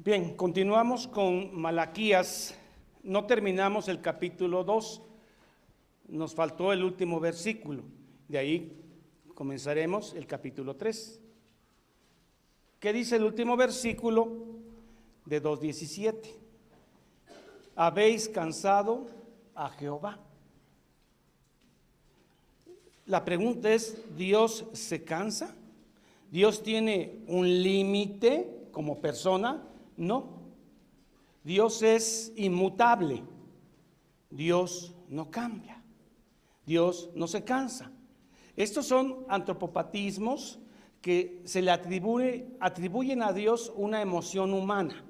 Bien, continuamos con Malaquías. No terminamos el capítulo 2, nos faltó el último versículo. De ahí comenzaremos el capítulo 3. ¿Qué dice el último versículo de 2:17? Habéis cansado a Jehová. La pregunta es, ¿Dios se cansa? ¿Dios tiene un límite como persona? No. Dios es inmutable. Dios no cambia. Dios no se cansa. Estos son antropopatismos que se le atribuyen a Dios una emoción humana.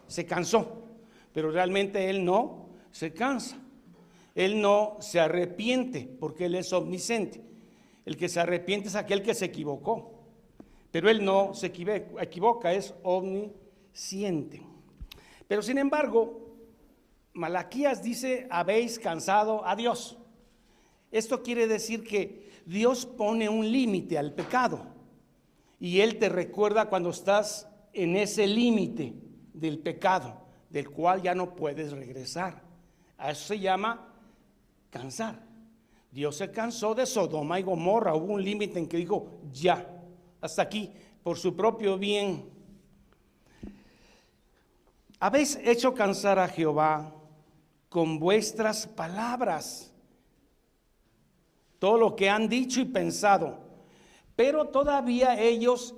Se cansó, pero realmente Él no se cansa. Él no se arrepiente porque Él es omnisciente. El que se arrepiente es aquel que se equivocó, pero Él no se equivoca, es omnisciente. Pero sin embargo, Malaquías dice, habéis cansado a Dios. Esto quiere decir que Dios pone un límite al pecado y Él te recuerda cuando estás en ese límite del pecado, del cual ya no puedes regresar. A eso se llama cansar. Dios se cansó de Sodoma y Gomorra. Hubo un límite en que dijo, ya, hasta aquí, por su propio bien. Habéis hecho cansar a Jehová con vuestras palabras, todo lo que han dicho y pensado, pero todavía ellos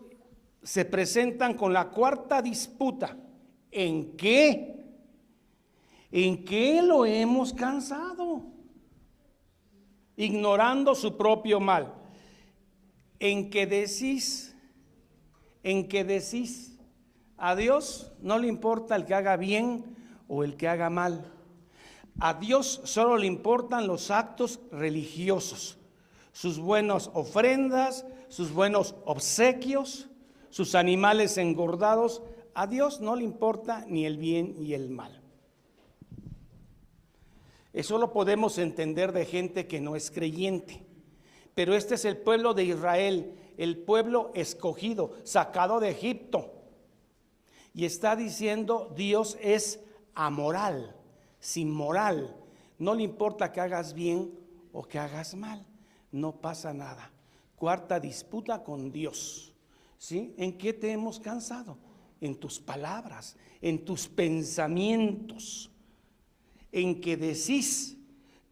se presentan con la cuarta disputa. ¿En qué? ¿En qué lo hemos cansado? Ignorando su propio mal. ¿En qué decís? ¿En qué decís? A Dios no le importa el que haga bien o el que haga mal. A Dios solo le importan los actos religiosos, sus buenas ofrendas, sus buenos obsequios, sus animales engordados. A Dios no le importa ni el bien ni el mal. Eso lo podemos entender de gente que no es creyente. Pero este es el pueblo de Israel, el pueblo escogido, sacado de Egipto. Y está diciendo, Dios es amoral, sin moral. No le importa que hagas bien o que hagas mal. No pasa nada. Cuarta disputa con Dios. ¿Sí? ¿En qué te hemos cansado? En tus palabras, en tus pensamientos. En que decís,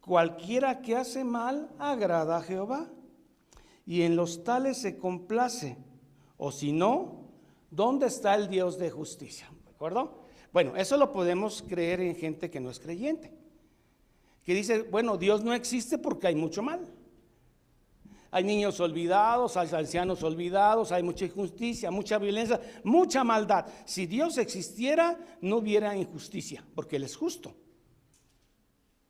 cualquiera que hace mal agrada a Jehová, y en los tales se complace, o si no, ¿dónde está el Dios de justicia? ¿De acuerdo? Bueno, eso lo podemos creer en gente que no es creyente, que dice, bueno, Dios no existe porque hay mucho mal. Hay niños olvidados, hay ancianos olvidados, hay mucha injusticia, mucha violencia, mucha maldad. Si Dios existiera, no hubiera injusticia, porque Él es justo.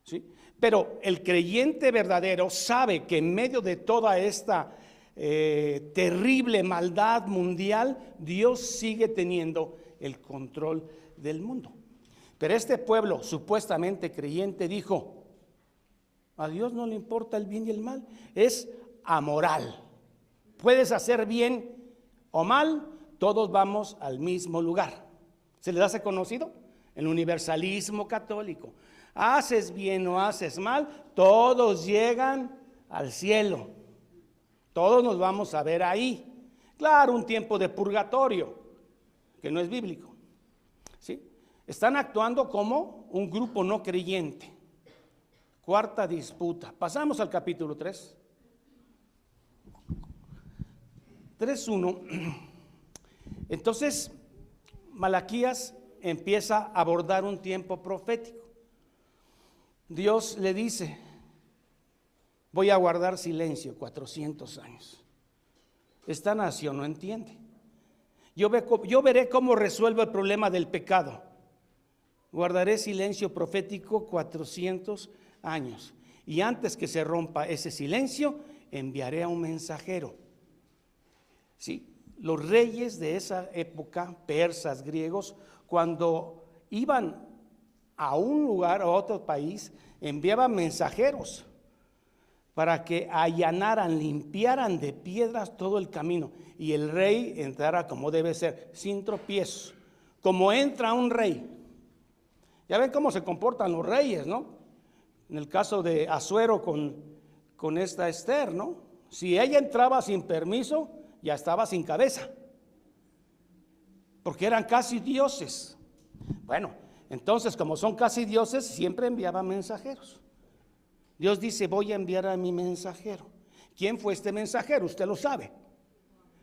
¿Sí? Pero el creyente verdadero sabe que en medio de toda esta terrible maldad mundial, Dios sigue teniendo el control del mundo. Pero este pueblo supuestamente creyente dijo, a Dios no le importa el bien y el mal, es amoral. Puedes hacer bien o mal, todos vamos al mismo lugar. ¿Se les hace conocido? El universalismo católico. Haces bien o haces mal, todos llegan al cielo. Todos nos vamos a ver ahí. Claro, un tiempo de purgatorio, que no es bíblico. ¿Sí? Están actuando como un grupo no creyente. Cuarta disputa. Pasamos al capítulo 3. 3:1. Entonces, Malaquías empieza a abordar un tiempo profético. Dios le dice, voy a guardar silencio 400 años. Esta nación no entiende. Yo veré cómo resuelvo el problema del pecado. Guardaré silencio profético 400 años. Y antes que se rompa ese silencio, enviaré a un mensajero. ¿Sí? Los reyes de esa época, persas, griegos, cuando iban a un lugar, a otro país, enviaban mensajeros para que allanaran, limpiaran de piedras todo el camino y el rey entrara como debe ser, sin tropiezos, como entra un rey. Ya ven cómo se comportan los reyes, ¿no? En el caso de Asuero con esta Esther, ¿no? Si ella entraba sin permiso, ya estaba sin cabeza, porque eran casi dioses. Bueno, entonces como son casi dioses, siempre enviaban mensajeros. Dios dice: voy a enviar a mi mensajero. ¿Quién fue este mensajero? Usted lo sabe.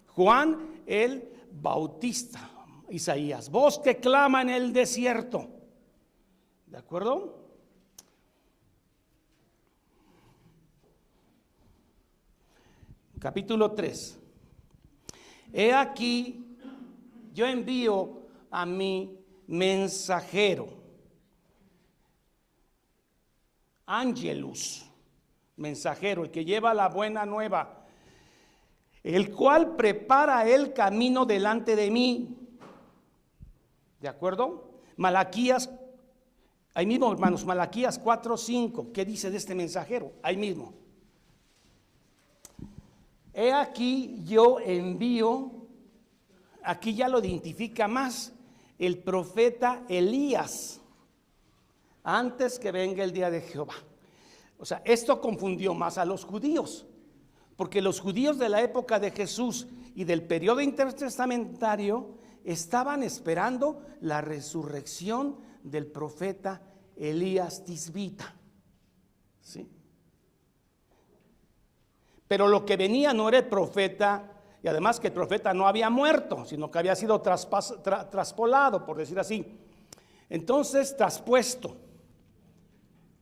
Juan el Bautista. Isaías: voz que clama en el desierto. ¿De acuerdo? Capítulo 3. He aquí, yo envío a mi mensajero, Angelus, mensajero, el que lleva la buena nueva, el cual prepara el camino delante de mí. ¿De acuerdo? Malaquías, ahí mismo, hermanos, Malaquías 4:5, ¿qué dice de este mensajero? Ahí mismo. He aquí yo envío, aquí ya lo identifica más, el profeta Elías, antes que venga el día de Jehová. O sea, esto confundió más a los judíos, porque los judíos de la época de Jesús y del periodo intertestamentario estaban esperando la resurrección del profeta Elías Tisbita. ¿Sí? Pero lo que venía no era el profeta, y además que el profeta no había muerto, sino que había sido traspolado, por decir así. Entonces, traspuesto.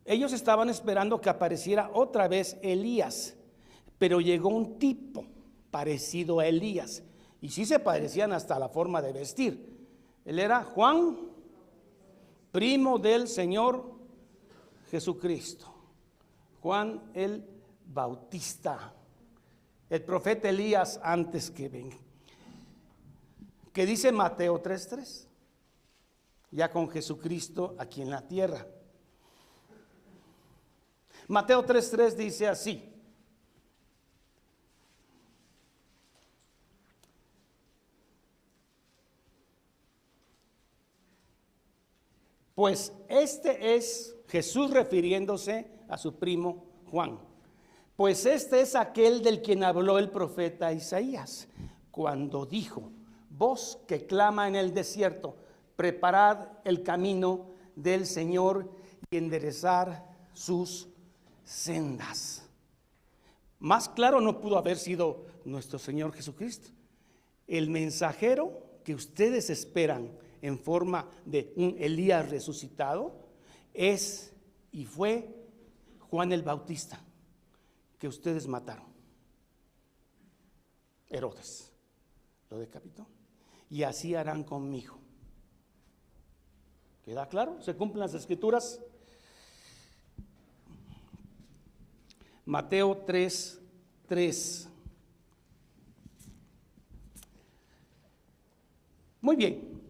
Ellos estaban esperando que apareciera otra vez Elías, pero llegó un tipo parecido a Elías, y sí se parecían hasta la forma de vestir. Él era Juan, primo del Señor Jesucristo, Juan el Bautista, el profeta Elías antes que venga. Que dice Mateo 3:3, ya con Jesucristo aquí en la tierra. Mateo 3:3 dice así: pues este es Jesús refiriéndose a su primo Juan. Pues este es aquel del quien habló el profeta Isaías, cuando dijo: voz que clama en el desierto, preparad el camino del Señor y enderezar sus sendas. Más claro no pudo haber sido nuestro Señor Jesucristo. El mensajero que ustedes esperan en forma de un Elías resucitado es y fue Juan el Bautista, que ustedes mataron. Herodes lo decapitó, y así harán conmigo. ¿Queda claro? ¿Se cumplen las escrituras? Mateo 3:3. Muy bien.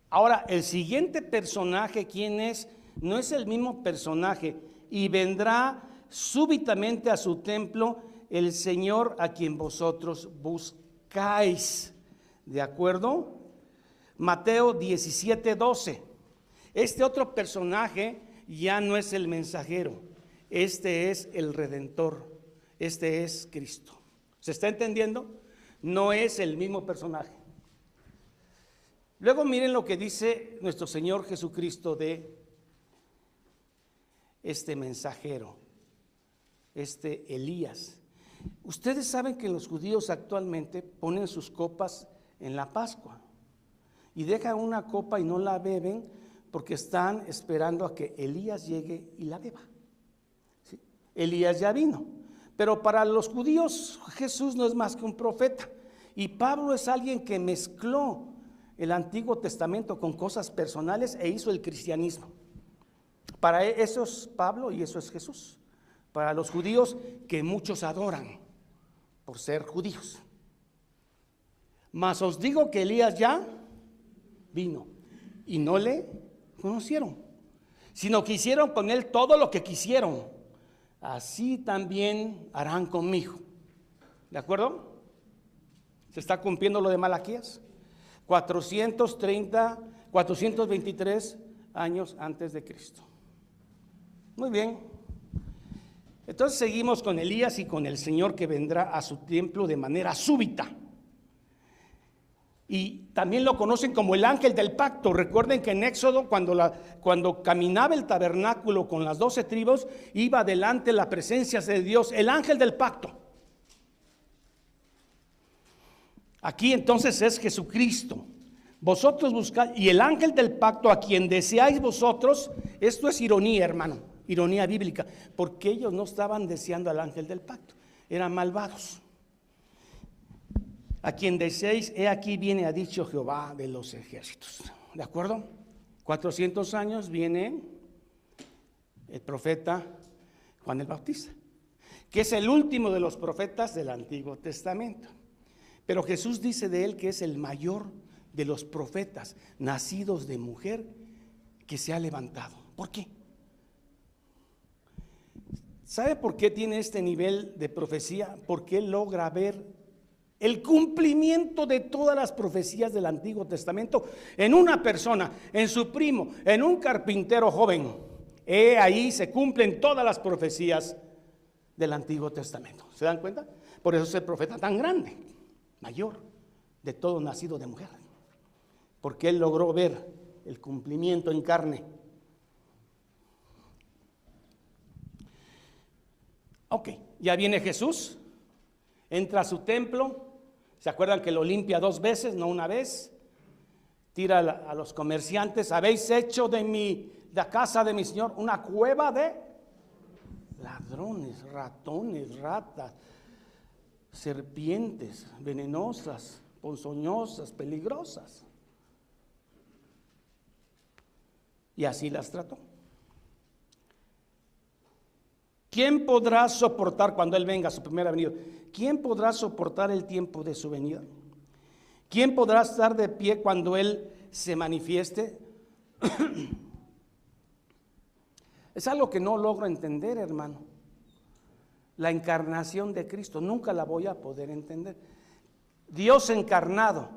Ahora, el siguiente personaje, ¿quién es? No es el mismo personaje. Y vendrá súbitamente a su templo el Señor a quien vosotros buscáis. ¿De acuerdo? Mateo 17:12. Este otro personaje ya no es el mensajero. Este es el Redentor. Este es Cristo. ¿Se está entendiendo? No es el mismo personaje. Luego miren lo que dice nuestro Señor Jesucristo de este mensajero, este Elías. Ustedes saben que los judíos actualmente ponen sus copas en la Pascua y dejan una copa y no la beben porque están esperando a que Elías llegue y la beba. ¿Sí? Elías ya vino, pero para los judíos Jesús no es más que un profeta, y Pablo es alguien que mezcló el Antiguo Testamento con cosas personales e hizo el cristianismo. Para eso es Pablo y eso es Jesús. Para los judíos que muchos adoran por ser judíos. Mas os digo que Elías ya vino y no le conocieron, sino que hicieron con él todo lo que quisieron. Así también harán conmigo. ¿De acuerdo? ¿Se está cumpliendo lo de Malaquías? 423 años antes de Cristo. Muy bien. Entonces seguimos con Elías y con el Señor que vendrá a su templo de manera súbita. Y también lo conocen como el ángel del pacto. Recuerden que en Éxodo, cuando caminaba el tabernáculo con las 12 tribus, iba delante la presencia de Dios, el ángel del pacto. Aquí entonces es Jesucristo. Vosotros buscáis, y el ángel del pacto a quien deseáis vosotros. Esto es ironía, hermano, ironía bíblica, porque ellos no estaban deseando al ángel del pacto, eran malvados. A quien deseéis, he aquí viene, ha dicho Jehová de los ejércitos. ¿De acuerdo? 400 años viene el profeta Juan el Bautista, que es el último de los profetas del Antiguo Testamento. Pero Jesús dice de él que es el mayor de los profetas nacidos de mujer que se ha levantado. ¿Por qué? ¿Sabe por qué tiene este nivel de profecía? Porque él logra ver el cumplimiento de todas las profecías del Antiguo Testamento en una persona, en su primo, en un carpintero joven. Ahí se cumplen todas las profecías del Antiguo Testamento. ¿Se dan cuenta? Por eso es el profeta tan grande, mayor de todo nacido de mujer, porque él logró ver el cumplimiento en carne. Ok, ya viene Jesús, entra a su templo. ¿Se acuerdan que lo limpia 2 veces, no una vez? Tira a los comerciantes: habéis hecho de la casa de mi Señor una cueva de ladrones, ratones, ratas, serpientes venenosas, ponzoñosas, peligrosas. Y así las trató. ¿Quién podrá soportar cuando Él venga a su primera venida? ¿Quién podrá soportar el tiempo de su venida? ¿Quién podrá estar de pie cuando Él se manifieste? Es algo que no logro entender, hermano. La encarnación de Cristo, nunca la voy a poder entender. Dios encarnado,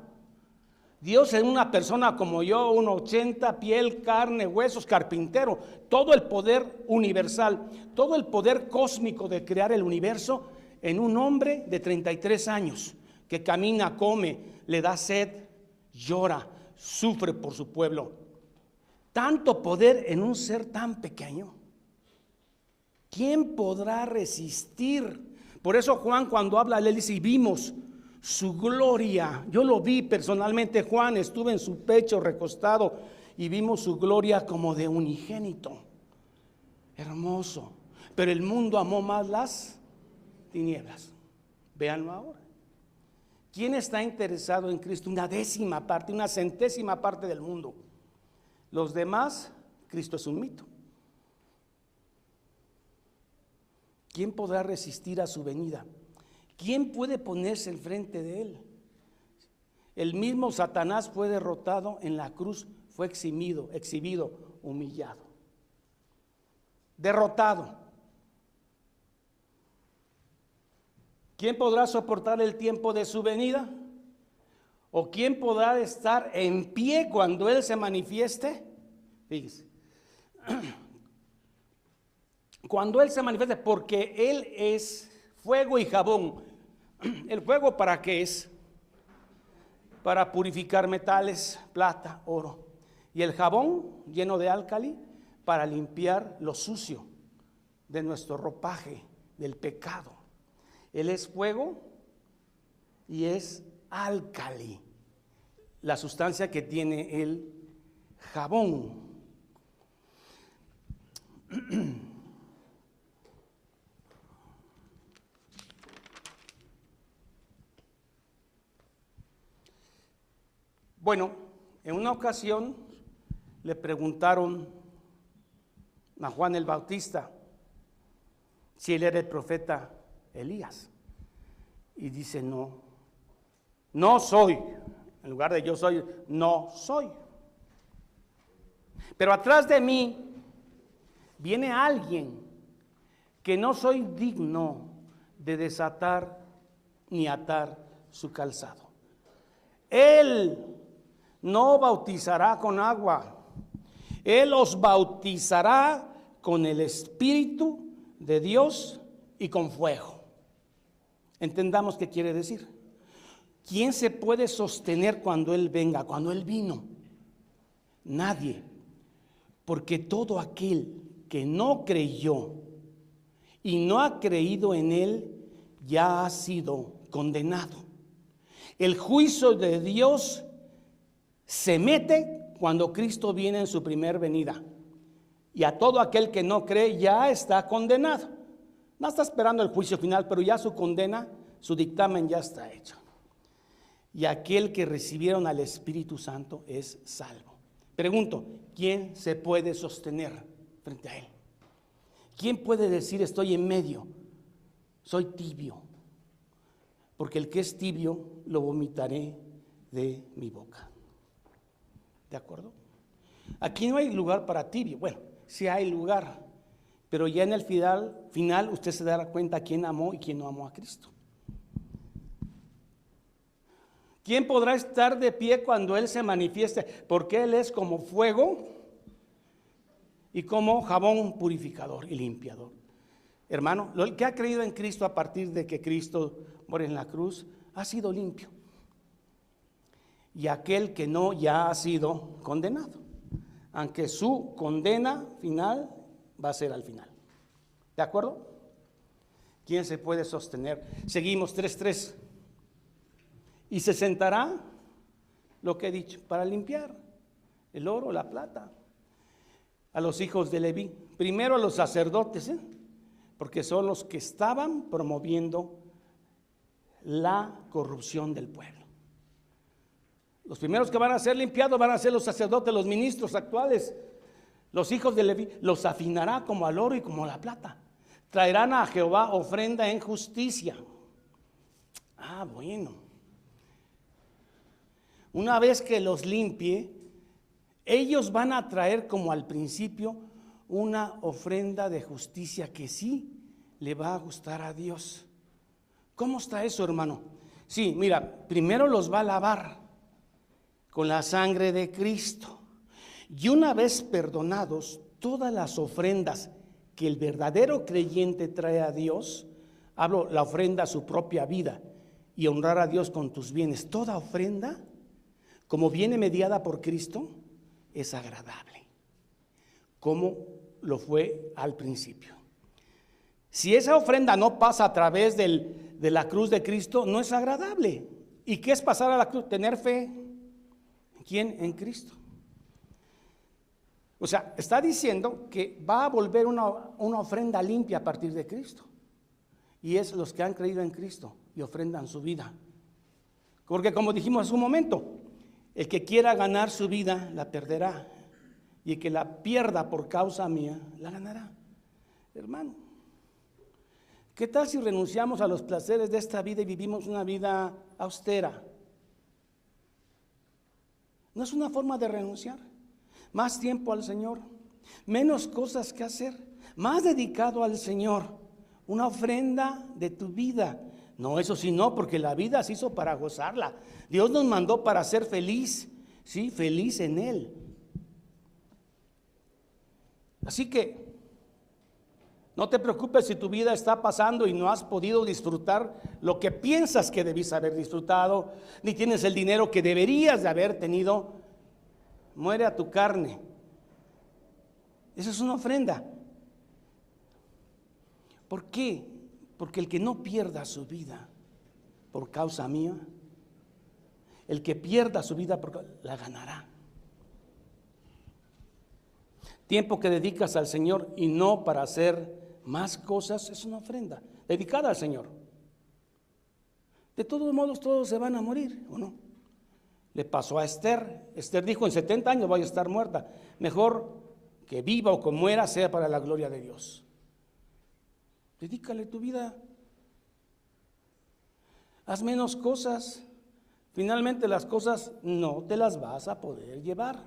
Dios en una persona como yo, 1,80, piel, carne, huesos, carpintero, todo el poder universal, todo el poder cósmico de crear el universo en un hombre de 33 años que camina, come, le da sed, llora, sufre por su pueblo. Tanto poder en un ser tan pequeño. ¿Quién podrá resistir? Por eso Juan, cuando habla, le dice: y vimos su gloria. Yo lo vi personalmente, Juan, estuve en su pecho recostado y vimos su gloria como de unigénito. Hermoso. Pero el mundo amó más las tinieblas. Véanlo ahora. ¿Quién está interesado en Cristo? Una décima parte, una centésima parte del mundo. Los demás, Cristo es un mito. ¿Quién podrá resistir a su venida? ¿Quién puede ponerse enfrente de Él? El mismo Satanás fue derrotado en la cruz, fue exhibido, humillado, derrotado. ¿Quién podrá soportar el tiempo de su venida? ¿O quién podrá estar en pie cuando Él se manifieste? Fíjese. Cuando Él se manifieste, porque Él es fuego y jabón. ¿El fuego para qué es? Para purificar metales, plata, oro. Y el jabón lleno de álcali para limpiar lo sucio de nuestro ropaje, del pecado. Él es fuego y es álcali, la sustancia que tiene el jabón. Bueno, en una ocasión le preguntaron a Juan el Bautista si él era el profeta Elías. Y dice: no soy. En lugar de yo soy, no soy. Pero atrás de mí viene alguien que no soy digno de desatar ni atar su calzado. Él no bautizará con agua. Él os bautizará con el Espíritu de Dios y con fuego. Entendamos qué quiere decir. ¿Quién se puede sostener cuando Él venga, cuando Él vino? Nadie. Porque todo aquel que no creyó y no ha creído en Él, ya ha sido condenado. El juicio de Dios se mete cuando Cristo viene en su primer venida. Y a todo aquel que no cree ya está condenado. No está esperando el juicio final, pero ya su condena, su dictamen ya está hecho. Y aquel que recibieron al Espíritu Santo es salvo. Pregunto, ¿quién se puede sostener frente a Él? ¿Quién puede decir estoy en medio? Soy tibio. Porque el que es tibio lo vomitaré de mi boca. ¿De acuerdo? Aquí no hay lugar para tibio. Bueno, sí hay lugar, pero ya en el final usted se dará cuenta quién amó y quién no amó a Cristo. ¿Quién podrá estar de pie cuando Él se manifieste? Porque Él es como fuego y como jabón purificador y limpiador. Hermano, el que ha creído en Cristo a partir de que Cristo muere en la cruz, ha sido limpio. Y aquel que no, ya ha sido condenado. Aunque su condena final va a ser al final. ¿De acuerdo? ¿Quién se puede sostener? Seguimos 3:3. Y se sentará, lo que he dicho, para limpiar el oro, la plata, a los hijos de Leví. Primero a los sacerdotes, porque son los que estaban promoviendo la corrupción del pueblo. Los primeros que van a ser limpiados van a ser los sacerdotes, los ministros actuales. Los hijos de Leví los afinará como al oro y como a la plata. Traerán a Jehová ofrenda en justicia. Ah, bueno. Una vez que los limpie, ellos van a traer como al principio una ofrenda de justicia que sí le va a gustar a Dios. ¿Cómo está eso, hermano? Sí, mira, primero los va a lavar con la sangre de Cristo. Y una vez perdonados, todas las ofrendas que el verdadero creyente trae a Dios, hablo la ofrenda a su propia vida y honrar a Dios con tus bienes, toda ofrenda, como viene mediada por Cristo, es agradable, como lo fue al principio. Si esa ofrenda no pasa a través de la cruz de Cristo, no es agradable. ¿Y qué es pasar a la cruz? Tener fe. ¿En quién? En Cristo. O sea, está diciendo que va a volver una ofrenda limpia a partir de Cristo. Y es los que han creído en Cristo y ofrendan su vida. Porque como dijimos hace un momento, el que quiera ganar su vida la perderá, y el que la pierda por causa mía la ganará. Hermano, ¿qué tal si renunciamos a los placeres de esta vida y vivimos una vida austera? ¿No es una forma de renunciar? Más tiempo al Señor, menos cosas que hacer, más dedicado al Señor, una ofrenda de tu vida. No, eso sí, no, porque la vida se hizo para gozarla. Dios nos mandó para ser feliz, sí, feliz en Él. Así que no te preocupes si tu vida está pasando y no has podido disfrutar lo que piensas que debiste haber disfrutado, ni tienes el dinero que deberías de haber tenido. Muere a tu carne. Esa es una ofrenda. ¿Por qué? Porque el que no pierda su vida por causa mía, el que pierda su vida la ganará. Tiempo que dedicas al Señor y no para hacer más cosas es una ofrenda dedicada al Señor. De todos modos todos se van a morir, ¿o no? Le pasó a Esther. Esther dijo, en 70 años voy a estar muerta. Mejor que viva o que muera sea para la gloria de Dios. Dedícale tu vida. Haz menos cosas. Finalmente las cosas no te las vas a poder llevar.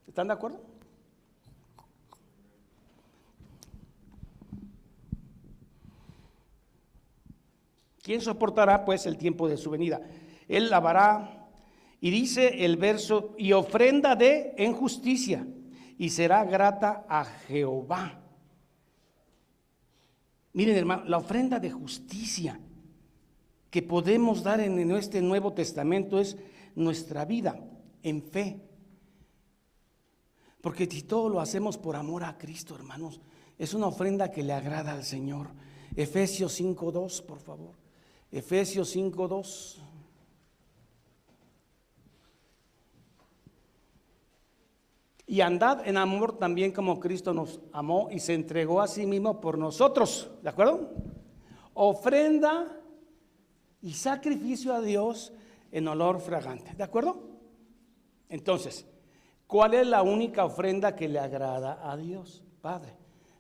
¿Están de acuerdo? ¿Quién soportará pues el tiempo de su venida? Él lavará Y dice el verso, y ofrenda en justicia, y será grata a Jehová. Miren, hermano, la ofrenda de justicia que podemos dar en este Nuevo Testamento es nuestra vida en fe. Porque si todo lo hacemos por amor a Cristo, hermanos, es una ofrenda que le agrada al Señor. Efesios 5:2, por favor. Efesios 5:2. Y andad en amor también como Cristo nos amó y se entregó a sí mismo por nosotros. ¿De acuerdo? Ofrenda y sacrificio a Dios en olor fragante. ¿De acuerdo? Entonces, ¿cuál es la única ofrenda que le agrada a Dios, Padre?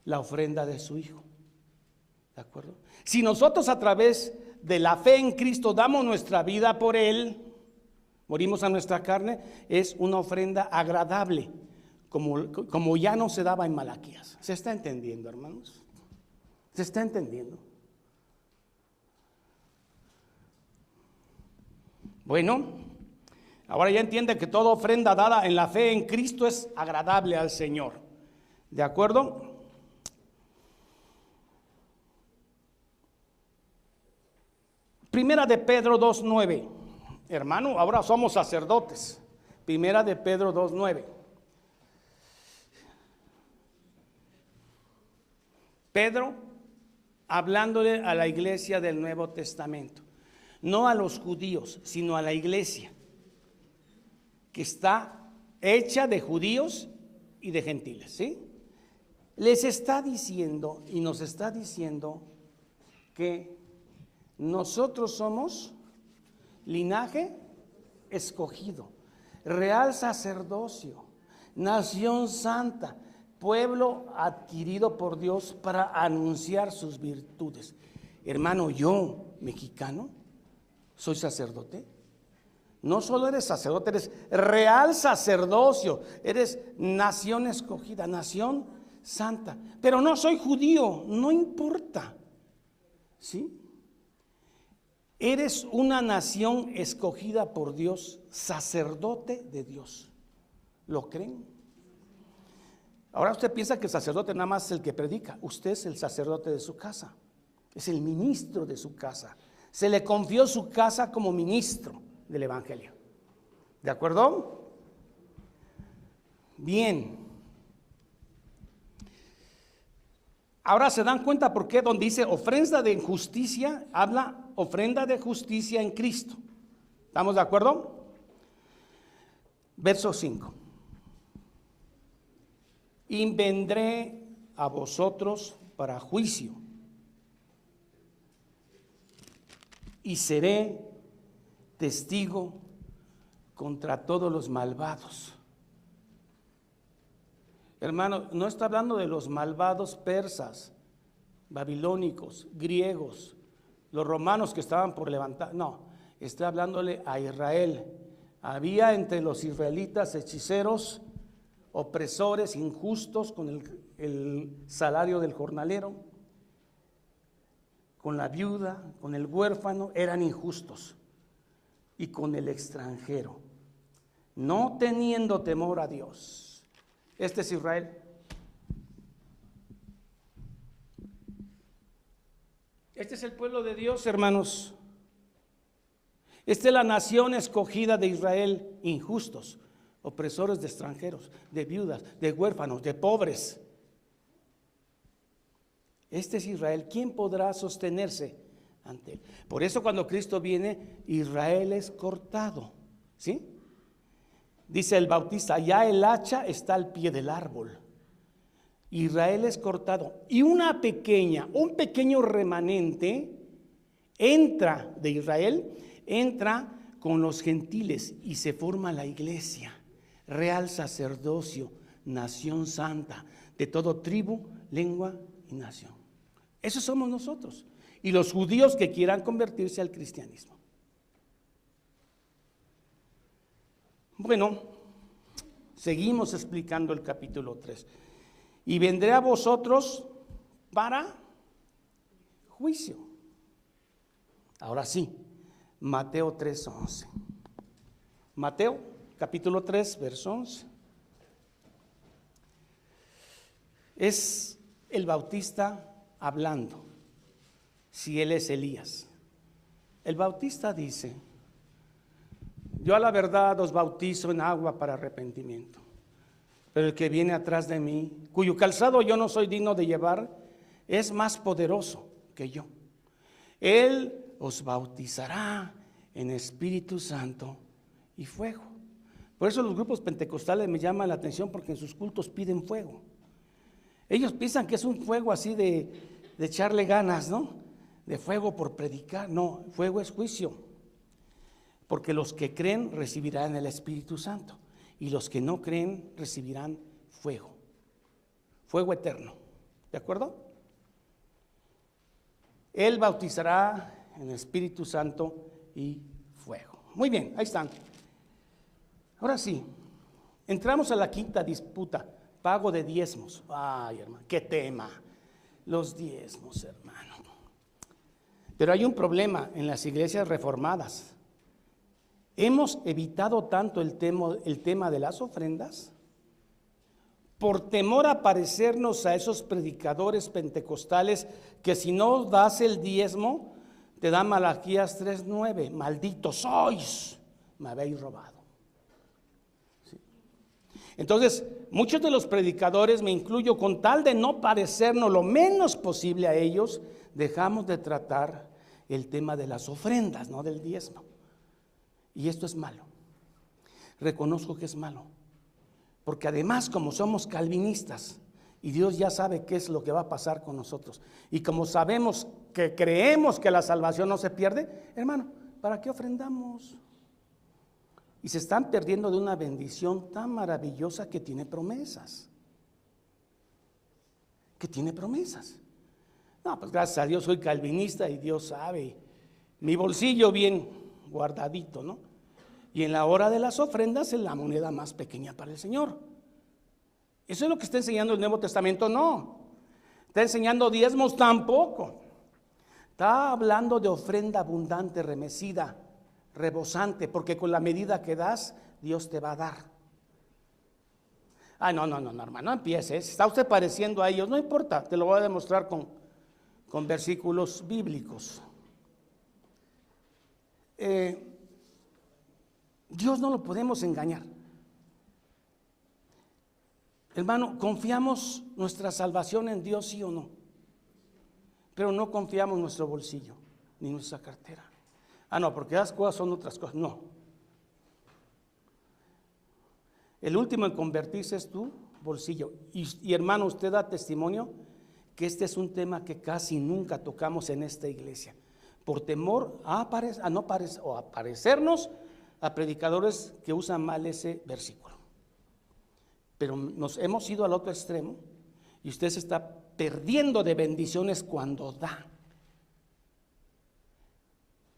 La ofrenda de su Hijo. ¿De acuerdo? Si nosotros a través de la fe en Cristo damos nuestra vida por Él, morimos a nuestra carne, es una ofrenda agradable, como ya no se daba en Malaquías. ¿Se está entendiendo, hermanos? ¿Se está entendiendo? Bueno, ahora ya entiende que toda ofrenda dada en la fe en Cristo es agradable al Señor. ¿De acuerdo? Primera de Pedro 2:9. Hermano, ahora somos sacerdotes. Primera de Pedro 2:9. Pedro hablándole a la iglesia del Nuevo Testamento, no a los judíos, sino a la iglesia que está hecha de judíos y de gentiles, ¿sí? Les está diciendo y nos está diciendo que nosotros somos linaje escogido, real sacerdocio, nación santa, pueblo adquirido por Dios para anunciar sus virtudes. Hermano, yo, mexicano, soy sacerdote. No solo eres sacerdote, eres real sacerdocio, eres nación escogida, nación santa. Pero no soy judío, no importa, ¿sí? Eres una nación escogida por Dios, sacerdote de Dios. ¿Lo creen? Ahora usted piensa que el sacerdote nada más es el que predica. Usted es el sacerdote de su casa, es el ministro de su casa. Se le confió su casa como ministro del evangelio. ¿De acuerdo? Bien. Ahora se dan cuenta por qué donde dice ofrenda de justicia, habla ofrenda de justicia en Cristo. ¿Estamos de acuerdo? Verso 5. Y vendré a vosotros para juicio, y seré testigo contra todos los malvados. Hermano, no está hablando de los malvados persas, babilónicos, griegos, los romanos que estaban por levantar. No, está hablándole a Israel. Había entre los israelitas hechiceros, opresores, injustos con el salario del jornalero, con la viuda, con el huérfano, eran injustos, y con el extranjero, no teniendo temor a Dios. Este es Israel. Este es el pueblo de Dios, hermanos. Esta es la nación escogida de Israel, injustos, opresores de extranjeros, de viudas, de huérfanos, de pobres. Este es Israel. ¿Quién podrá sostenerse ante él? Por eso cuando Cristo viene, Israel es cortado, ¿sí? Dice el Bautista, ya el hacha está al pie del árbol. Israel es cortado. Y un pequeño remanente entra de Israel, entra con los gentiles y se forma la iglesia, real sacerdocio, nación santa, de todo tribu, lengua y nación. Esos somos nosotros. Y los judíos que quieran convertirse al cristianismo. Bueno, seguimos explicando el capítulo 3. Y vendré a vosotros para juicio. Ahora sí, Mateo 3:11. Mateo, capítulo 3, verso 11. Es el Bautista hablando, si él es Elías. El Bautista dice: yo a la verdad os bautizo en agua para arrepentimiento, pero el que viene atrás de mí, cuyo calzado yo no soy digno de llevar, es más poderoso que yo. Él os bautizará en Espíritu Santo y fuego. Por eso los grupos pentecostales me llaman la atención, porque en sus cultos piden fuego. Ellos piensan que es un fuego así de echarle ganas, ¿no? De fuego por predicar. No, fuego es juicio. Porque los que creen recibirán el Espíritu Santo, y los que no creen recibirán fuego. Fuego eterno. ¿De acuerdo? Él bautizará en Espíritu Santo y fuego. Muy bien, ahí están. Ahora sí, entramos a la quinta disputa: pago de diezmos. Ay, hermano, qué tema. Los diezmos, hermano. Pero hay un problema en las iglesias reformadas. Hemos evitado tanto el tema de las ofrendas por temor a parecernos a esos predicadores pentecostales que si no das el diezmo, te da Malaquías 3:9, malditos sois, me habéis robado. ¿Sí? Entonces, muchos de los predicadores, me incluyo, con tal de no parecernos lo menos posible a ellos, dejamos de tratar el tema de las ofrendas, no del diezmo. Y esto es malo. Reconozco que es malo, porque además, como somos calvinistas y Dios ya sabe qué es lo que va a pasar con nosotros, y como sabemos que creemos que la salvación no se pierde, hermano, ¿para qué ofrendamos? Y se están perdiendo de una bendición tan maravillosa que tiene promesas. No, pues gracias a Dios soy calvinista y Dios sabe, mi bolsillo bien guardadito, ¿no? Y en la hora de las ofrendas es la moneda más pequeña para el Señor. ¿Eso es lo que está enseñando el Nuevo Testamento? No. ¿Está enseñando diezmos? Tampoco. Está hablando de ofrenda abundante, remecida, rebosante, porque con la medida que das, Dios te va a dar. Ah, no, hermano, no empieces. ¿Está usted pareciendo a ellos? No importa, te lo voy a demostrar con versículos bíblicos. Dios no lo podemos engañar. Hermano, confiamos nuestra salvación en Dios, sí o no, pero no confiamos nuestro bolsillo ni nuestra cartera. Ah, no, porque las cosas son otras cosas. No. El último en convertirse es tu bolsillo. Y hermano, usted da testimonio que este es un tema que casi nunca tocamos en esta iglesia, por temor a parecernos a predicadores que usan mal ese versículo. Pero nos hemos ido al otro extremo y usted se está perdiendo de bendiciones cuando da,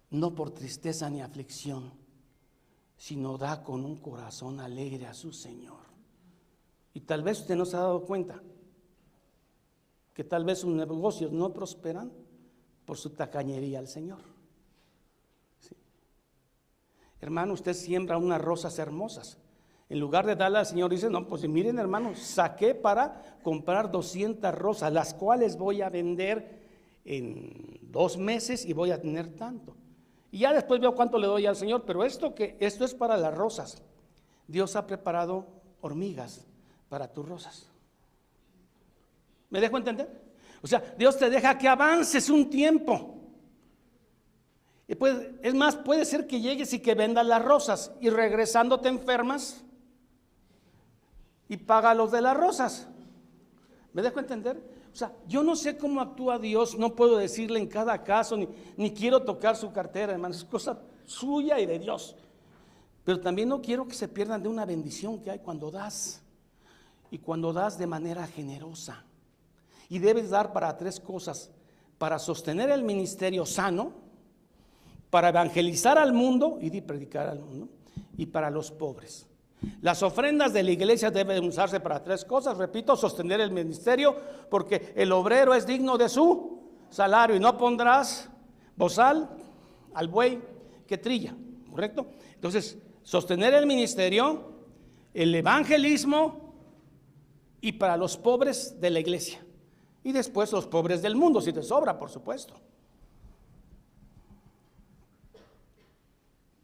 no por tristeza ni aflicción, sino da con un corazón alegre a su Señor. Y tal vez usted no se ha dado cuenta que tal vez sus negocios no prosperan por su tacañería al Señor. ¿Sí? Hermano, usted siembra unas rosas hermosas. En lugar de darle al Señor, dice: no, pues miren, hermano, saqué para comprar 200 rosas, las cuales voy a vender en 2 meses y voy a tener tanto. Y ya después veo cuánto le doy al Señor, pero esto es para las rosas. Dios ha preparado hormigas para tus rosas. ¿Me dejo entender? O sea, Dios te deja que avances un tiempo. Y pues, es más, puede ser que llegues y que vendas las rosas y regresando te enfermas y paga los de las rosas. ¿Me dejo entender? O sea, yo no sé cómo actúa Dios, no puedo decirle en cada caso, ni quiero tocar su cartera, hermano, es cosa suya y de Dios. Pero también no quiero que se pierdan de una bendición que hay cuando das, y cuando das de manera generosa. Y debes dar para 3 cosas: para sostener el ministerio sano, para evangelizar al mundo y predicar al mundo, y para los pobres. Las ofrendas de la iglesia deben usarse para 3 cosas, repito: sostener el ministerio, porque el obrero es digno de su salario, y no pondrás bozal al buey que trilla, ¿correcto? Entonces, sostener el ministerio, el evangelismo y para los pobres de la iglesia. Y después los pobres del mundo, si te sobra, por supuesto.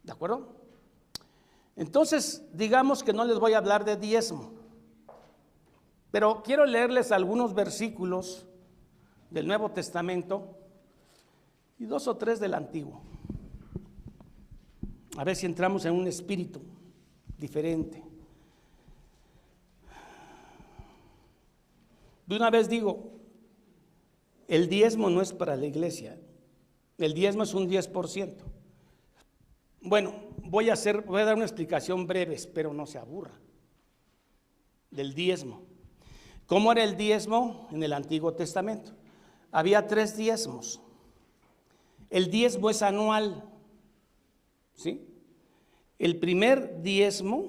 ¿De acuerdo? Entonces, digamos que no les voy a hablar de diezmo, pero quiero leerles algunos versículos del Nuevo Testamento y 2 o 3 del Antiguo. A ver si entramos en un espíritu diferente. De una vez digo, el diezmo no es para la iglesia, el diezmo es un 10%. Bueno, voy a dar una explicación breve, espero no se aburra, del diezmo. ¿Cómo era el diezmo en el Antiguo Testamento? Había 3 diezmos. El diezmo es anual, ¿sí? El primer diezmo,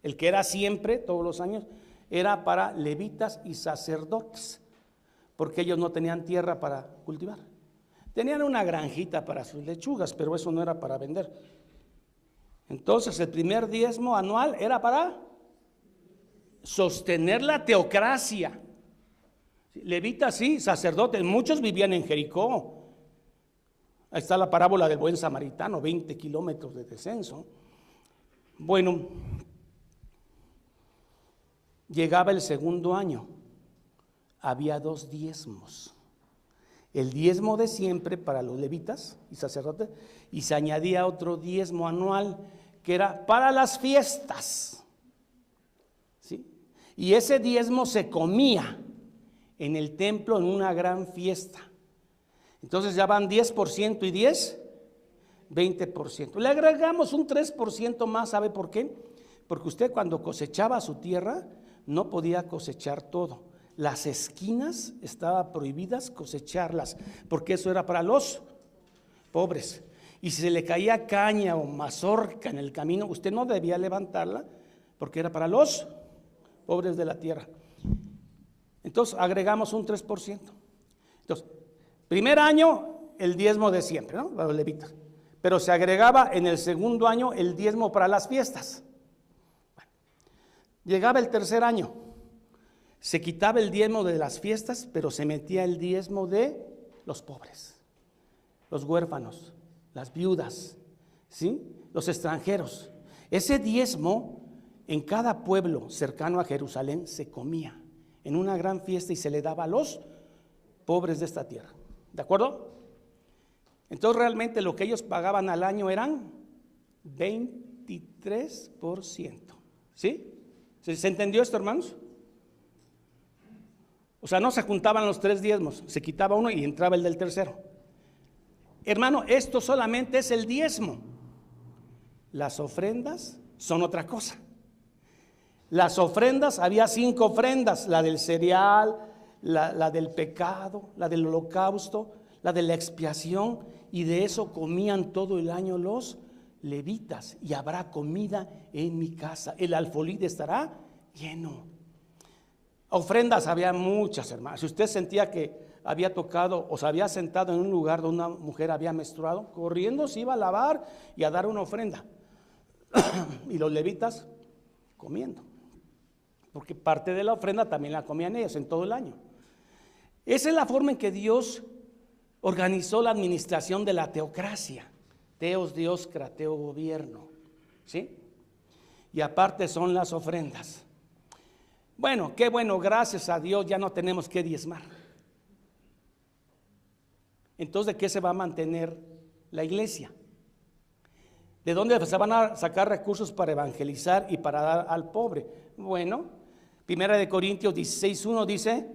el que era siempre, todos los años, era para levitas y sacerdotes, porque ellos no tenían tierra para cultivar. Tenían una granjita para sus lechugas, pero eso no era para vender. Entonces el primer diezmo anual era para sostener la teocracia. Levitas sí, sacerdotes, muchos vivían en Jericó. Ahí está la parábola del buen samaritano, 20 kilómetros de descenso. Bueno, llegaba el segundo año, había 2 diezmos. El diezmo de siempre para los levitas y sacerdotes, y se añadía otro diezmo anual que era para las fiestas, ¿sí? Y ese diezmo se comía en el templo en una gran fiesta. Entonces ya van 10% y 10, 20%. Le agregamos un 3% más, ¿sabe por qué? Porque usted cuando cosechaba su tierra no podía cosechar todo. Las esquinas estaban prohibidas cosecharlas, porque eso era para los pobres. Y si se le caía caña o mazorca en el camino, usted no debía levantarla, porque era para los pobres de la tierra. Entonces agregamos un 3%. Entonces, primer año el diezmo de siempre, ¿no? Para los levitas. Pero se agregaba en el segundo año el diezmo para las fiestas. Bueno, llegaba el tercer año. Se quitaba el diezmo de las fiestas, pero se metía el diezmo de los pobres, los huérfanos, las viudas, ¿sí? Los extranjeros. Ese diezmo en cada pueblo cercano a Jerusalén se comía en una gran fiesta y se le daba a los pobres de esta tierra. ¿De acuerdo? Entonces realmente lo que ellos pagaban al año eran 23%. ¿Sí? ¿Se entendió esto, hermanos? O sea, no se juntaban los 3 diezmos, se quitaba uno y entraba el del tercero. Hermano, esto solamente es el diezmo. Las ofrendas son otra cosa. Las ofrendas, había 5 ofrendas, la del cereal, la del pecado, la del holocausto, la de la expiación, y de eso comían todo el año los levitas. Y habrá comida en mi casa, el alfolí estará lleno. Ofrendas había muchas, hermanos. Si usted sentía que había tocado o se había sentado en un lugar donde una mujer había menstruado, corriendo se iba a lavar y a dar una ofrenda. Y los levitas comiendo, porque parte de la ofrenda también la comían ellos en todo el año. Esa es la forma en que Dios organizó la administración de la teocracia. Teos, Dios, crateo, gobierno, ¿sí? Y aparte son las ofrendas. Bueno, qué bueno, gracias a Dios ya no tenemos que diezmar. Entonces, ¿de qué se va a mantener la iglesia? ¿De dónde se van a sacar recursos para evangelizar y para dar al pobre? Bueno, 1 Corintios 16:1 dice,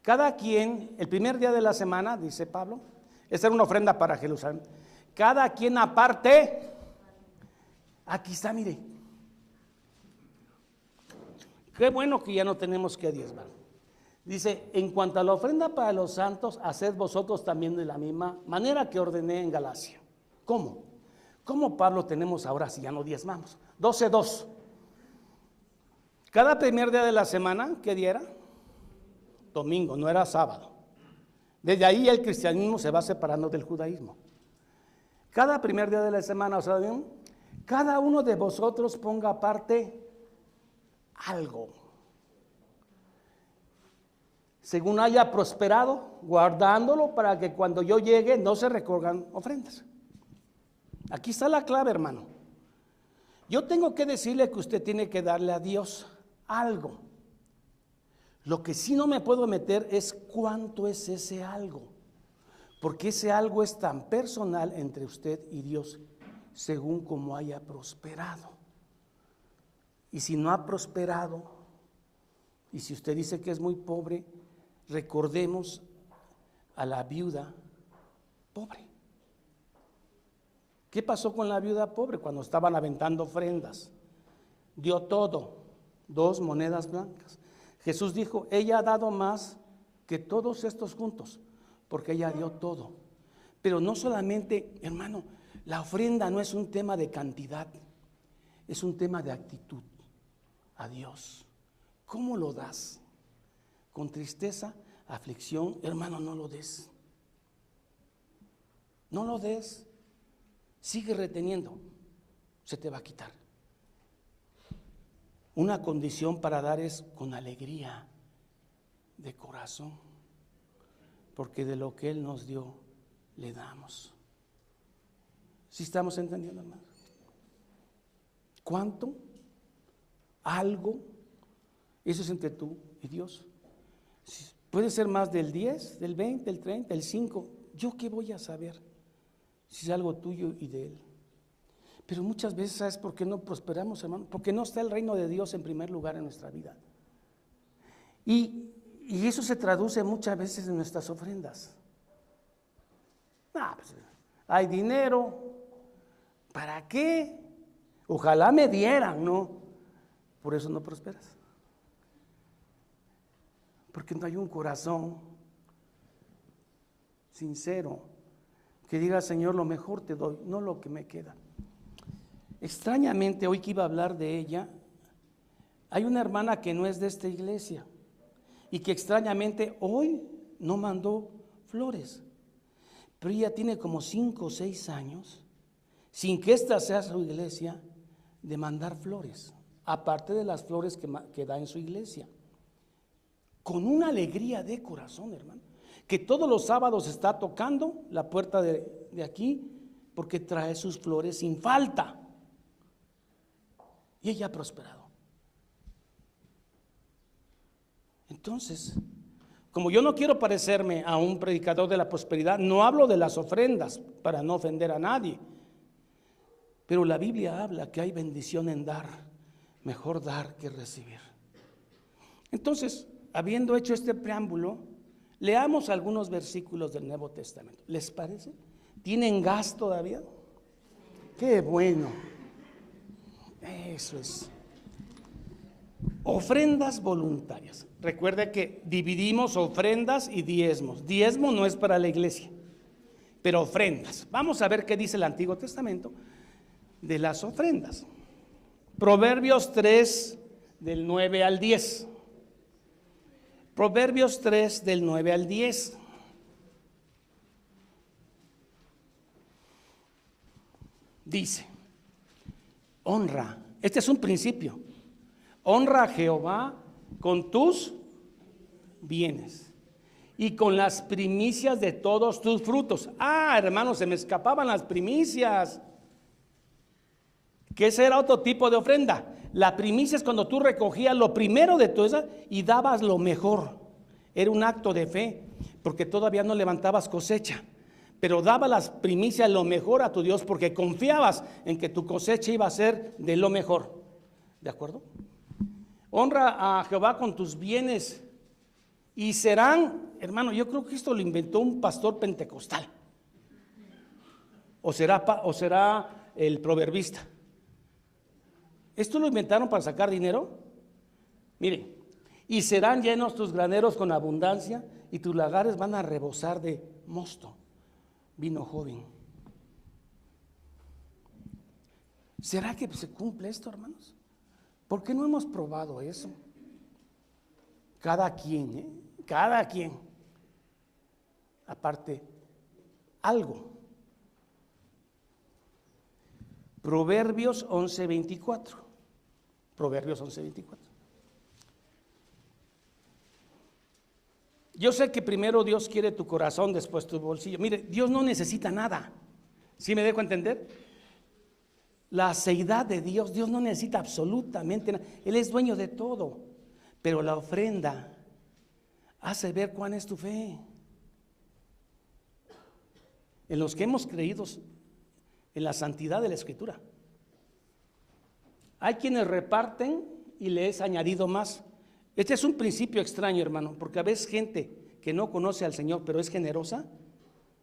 cada quien, el primer día de la semana, dice Pablo, esta era una ofrenda para Jerusalén, cada quien aparte, aquí está, mire, qué bueno que ya no tenemos que diezmar. Dice, en cuanto a la ofrenda para los santos, haced vosotros también de la misma manera que ordené en Galacia. ¿Cómo? ¿Cómo, Pablo, tenemos ahora si ya no diezmamos? 12:2. Cada primer día de la semana, ¿qué día era? Domingo, no era sábado. Desde ahí el cristianismo se va separando del judaísmo. Cada primer día de la semana, o sea, cada uno de vosotros ponga aparte algo, según haya prosperado, guardándolo para que cuando yo llegue no se recojan ofrendas. Aquí está la clave, hermano. Yo tengo que decirle que usted tiene que darle a Dios algo. Lo que sí no me puedo meter es cuánto es ese algo, porque ese algo es tan personal entre usted y Dios, según como haya prosperado. Y si no ha prosperado, y si usted dice que es muy pobre, recordemos a la viuda pobre. ¿Qué pasó con la viuda pobre cuando estaban aventando ofrendas? Dio todo, 2 monedas blancas. Jesús dijo, ella ha dado más que todos estos juntos, porque ella dio todo. Pero no solamente, hermano, la ofrenda no es un tema de cantidad, es un tema de actitud a Dios. ¿Cómo lo das? ¿Con tristeza, aflicción? Hermano, no lo des. No lo des. Sigue reteniendo, se te va a quitar. Una condición para dar es con alegría de corazón, porque de lo que Él nos dio, le damos. ¿Sí estamos entendiendo, hermano? ¿Cuánto? Algo. Eso es entre tú y Dios. Puede ser más del 10, del 20, del 30, del 5. ¿Yo qué voy a saber si es algo tuyo y de Él? Pero muchas veces, ¿sabes por qué no prosperamos, hermano? Porque no está el reino de Dios en primer lugar en nuestra vida. Y eso se traduce muchas veces en nuestras ofrendas. Pues, hay dinero, ¿para qué? Ojalá me dieran, ¿no? Por eso no prosperas. Porque no hay un corazón sincero que diga, Señor, lo mejor te doy, no lo que me queda. Extrañamente, hoy que iba a hablar de ella, hay una hermana que no es de esta iglesia y que extrañamente hoy no mandó flores, pero ella tiene como 5 o 6 años, sin que esta sea su iglesia, de mandar flores, aparte de las flores que da en su iglesia, con una alegría de corazón, hermano, que todos los sábados está tocando la puerta de aquí, porque trae sus flores sin falta. Y ella ha prosperado. Entonces, como yo no quiero parecerme a un predicador de la prosperidad, no hablo de las ofrendas para no ofender a nadie. Pero la Biblia habla que hay bendición en dar, mejor dar que recibir. Entonces, habiendo hecho este preámbulo, leamos algunos versículos del Nuevo Testamento. ¿Les parece? ¿Tienen gas todavía? ¡Qué bueno! Eso es. Ofrendas voluntarias. Recuerde que dividimos ofrendas y diezmos. Diezmo no es para la iglesia, pero ofrendas. Vamos a ver qué dice el Antiguo Testamento de las ofrendas. Proverbios 3, del 9 al 10. Proverbios 3, del 9 al 10. Dice, honra, este es un principio, honra a Jehová con tus bienes y con las primicias de todos tus frutos. Hermano, se me escapaban las primicias. Que ese era otro tipo de ofrenda. La primicia es cuando tú recogías lo primero de todo eso y dabas lo mejor. Era un acto de fe, porque todavía no levantabas cosecha, pero dabas las primicias, lo mejor a tu Dios, porque confiabas en que tu cosecha iba a ser de lo mejor. ¿De acuerdo? Honra a Jehová con tus bienes y serán, hermano, yo creo que esto lo inventó un pastor pentecostal. O será el proverbista. ¿Esto lo inventaron para sacar dinero? Mire, y serán llenos tus graneros con abundancia y tus lagares van a rebosar de mosto, vino joven. ¿Será que se cumple esto, hermanos? ¿Por qué no hemos probado eso? Cada quien, cada quien. Aparte, algo. Proverbios 11:24. Proverbios 11:24. Yo sé que primero Dios quiere tu corazón, después tu bolsillo. Mire, Dios no necesita nada. ¿Sí me dejo entender? La seidad de Dios, Dios no necesita absolutamente nada. Él es dueño de todo. Pero la ofrenda hace ver cuán es tu fe. En los que hemos creído en la santidad de la Escritura. Hay quienes reparten y le es añadido más. Este es un principio extraño, hermano, porque a veces gente que no conoce al Señor, pero es generosa,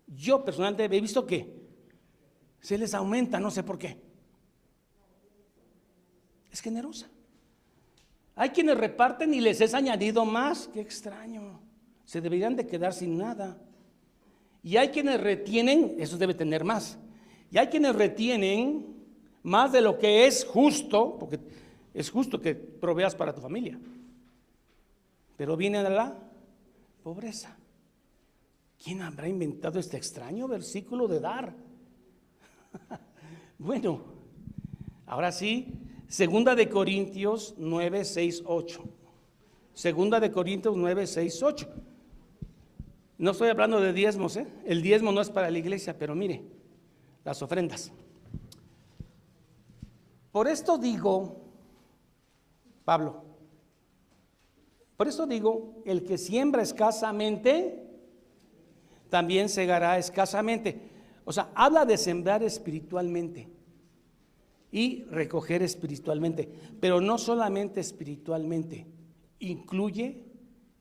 yo personalmente he visto que se les aumenta, no sé por qué. Es generosa. Hay quienes reparten y les es añadido más. Qué extraño. Se deberían de quedar sin nada. Y hay quienes retienen, eso debe tener más. Y hay quienes retienen más de lo que es justo, porque es justo que proveas para tu familia. Pero viene de la pobreza. ¿Quién habrá inventado este extraño versículo de dar? Bueno, ahora sí, Segunda de Corintios 9, 6, 8. Segunda de Corintios 9, 6, 8. No estoy hablando de diezmos, ¿eh? El diezmo no es para la iglesia, pero mire, las ofrendas. Por esto digo, Pablo, por eso digo, el que siembra escasamente, también segará escasamente. O sea, habla de sembrar espiritualmente y recoger espiritualmente, pero no solamente espiritualmente, incluye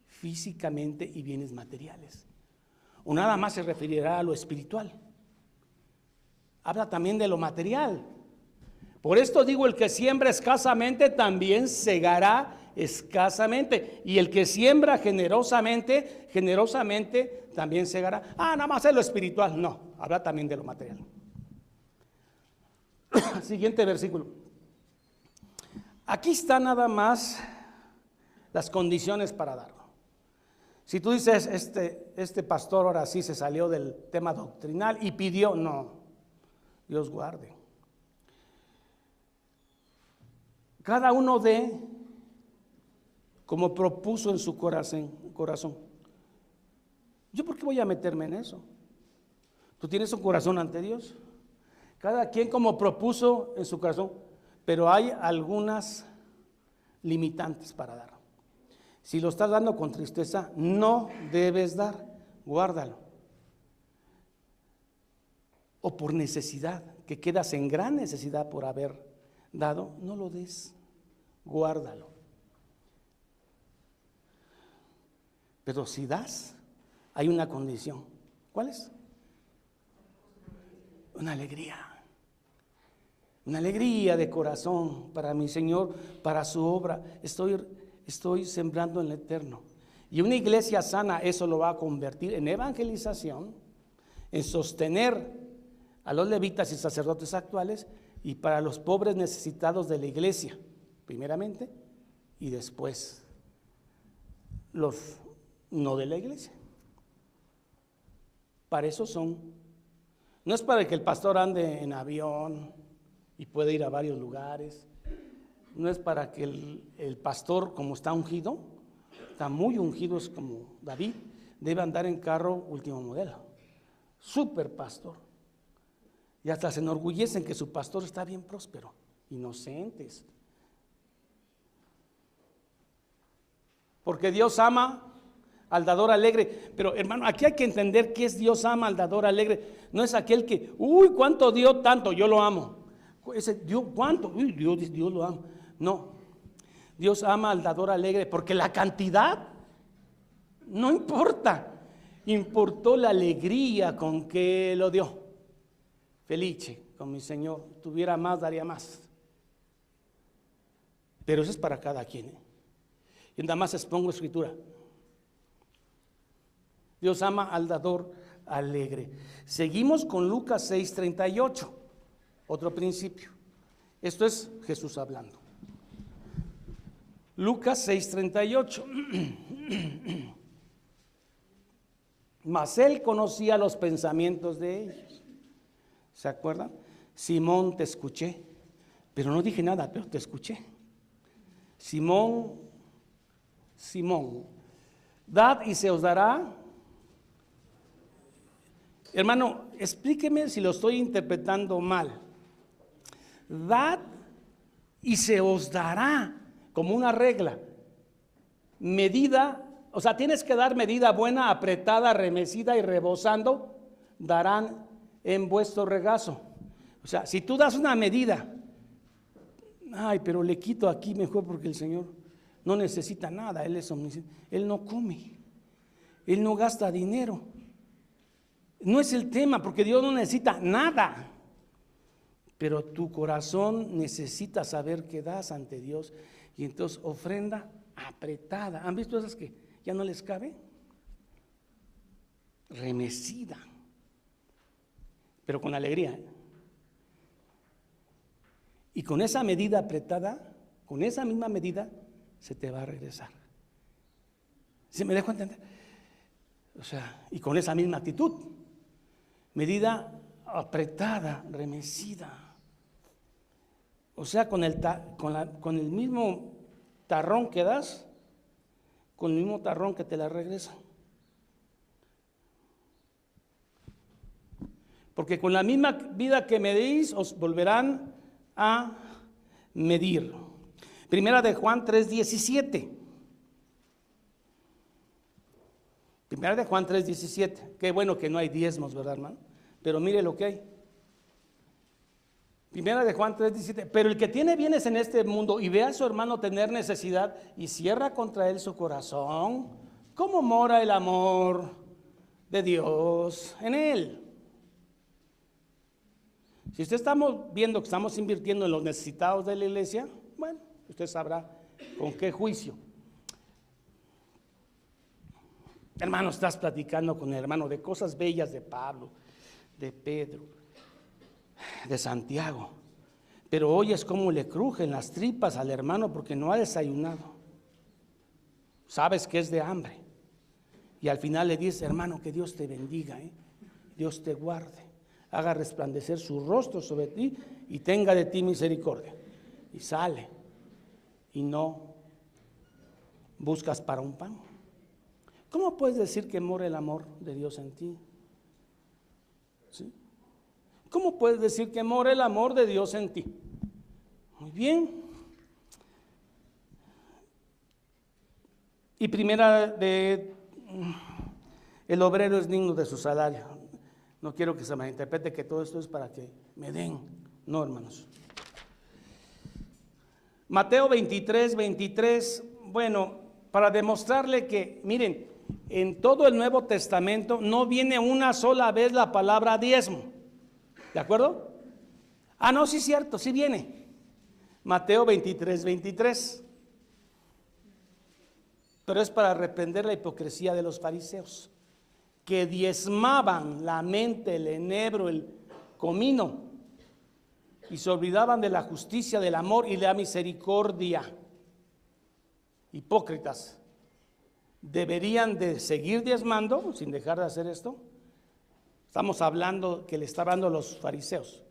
físicamente y bienes materiales. O nada más se referirá a lo espiritual. Habla también de lo material. Por esto digo, el que siembra escasamente también segará escasamente, y el que siembra generosamente, generosamente también segará. Nada más es lo espiritual. No, habla también de lo material. Siguiente versículo. Aquí está nada más las condiciones para darlo. Si tú dices, este pastor ahora sí se salió del tema doctrinal y pidió, no, Dios guarde. Cada uno dé como propuso en su corazón. ¿Yo por qué voy a meterme en eso? ¿Tú tienes un corazón ante Dios? Cada quien como propuso en su corazón, pero hay algunas limitantes para dar. Si lo estás dando con tristeza, no debes dar, guárdalo. O por necesidad, que quedas en gran necesidad por haber dado, no lo des, guárdalo. Pero si das, hay una condición. ¿Cuál es? Una alegría. Una alegría de corazón para mi Señor, para su obra. Estoy sembrando en el eterno. Y una iglesia sana eso lo va a convertir en evangelización, en sostener a los levitas y sacerdotes actuales y para los pobres necesitados de la iglesia, primeramente, y después los no de la iglesia. Para eso son. No es para que el pastor ande en avión y pueda ir a varios lugares. No es para que el pastor, como está ungido, está muy ungido, es como David, debe andar en carro último modelo. Súper pastor. Y hasta se enorgullecen que su pastor está bien próspero. Inocentes. Porque Dios ama al dador alegre. Pero hermano, aquí hay que entender qué es Dios ama al dador alegre. No es aquel que, cuánto dio tanto, yo lo amo. Ese Dios, ¿cuánto? Dios lo ama. No, Dios ama al dador alegre, porque la cantidad no importa. Importó la alegría con que lo dio. Felice con mi Señor, tuviera más, daría más. Pero eso es para cada quien. Y nada más expongo escritura. Dios ama al dador alegre. Seguimos con Lucas 6:38, otro principio. Esto es Jesús hablando. Lucas 6:38. Mas él conocía los pensamientos de ellos. ¿Se acuerdan? Simón, te escuché, pero no dije nada, pero te escuché. Simón, Simón, dad y se os dará. Hermano, explíqueme si lo estoy interpretando mal. Dad y se os dará, como una regla. Medida, o sea, tienes que dar medida buena, apretada, remecida y rebosando, darán en vuestro regazo. O sea, si tú das una medida, ay, pero le quito aquí mejor porque el Señor no necesita nada, Él es omnisciente, Él no come, Él no gasta dinero. No es el tema, porque Dios no necesita nada, pero tu corazón necesita saber que das ante Dios, y entonces ofrenda apretada. ¿Han visto esas que ya no les cabe? Remecida, pero con alegría. Y con esa medida apretada, con esa misma medida, se te va a regresar. ¿Sí me dejo entender? O sea, y con esa misma actitud, medida apretada, remecida. O sea, con el mismo tarrón que das, con el mismo tarrón que te la regresa. Porque con la misma vida que medís, os volverán a medir. Primera de Juan 3:17. Primera de Juan 3:17. Qué bueno que no hay diezmos, ¿verdad, hermano? Pero mire lo que hay. Primera de Juan 3:17. Pero el que tiene bienes en este mundo y ve a su hermano tener necesidad y cierra contra él su corazón, ¿cómo mora el amor de Dios en él? Si usted estamos viendo que estamos invirtiendo en los necesitados de la iglesia, bueno, usted sabrá con qué juicio. Hermano, estás platicando con el hermano de cosas bellas de Pablo, de Pedro, de Santiago, pero oyes cómo le crujen las tripas al hermano porque no ha desayunado. Sabes que es de hambre. Y al final le dices, hermano, que Dios te bendiga, Dios te guarde, haga resplandecer su rostro sobre ti y tenga de ti misericordia. Y sale y no buscas para un pan. ¿Cómo puedes decir que mora el amor de Dios en ti? ¿Sí? ¿Cómo puedes decir que mora el amor de Dios en ti? Muy bien. Y primera de el obrero es digno de su salario. No quiero que se malinterprete que todo esto es para que me den. No, hermanos. Mateo 23:23. Bueno, para demostrarle que, miren, en todo el Nuevo Testamento no viene una sola vez la palabra diezmo. ¿De acuerdo? Ah, no, sí es cierto, sí viene. Mateo 23:23. Pero es para reprender la hipocresía de los fariseos, que diezmaban la mente, el enebro, el comino, y se olvidaban de la justicia, del amor y de la misericordia. Hipócritas, ¿deberían de seguir diezmando sin dejar de hacer esto? Estamos hablando que le está hablando a los fariseos,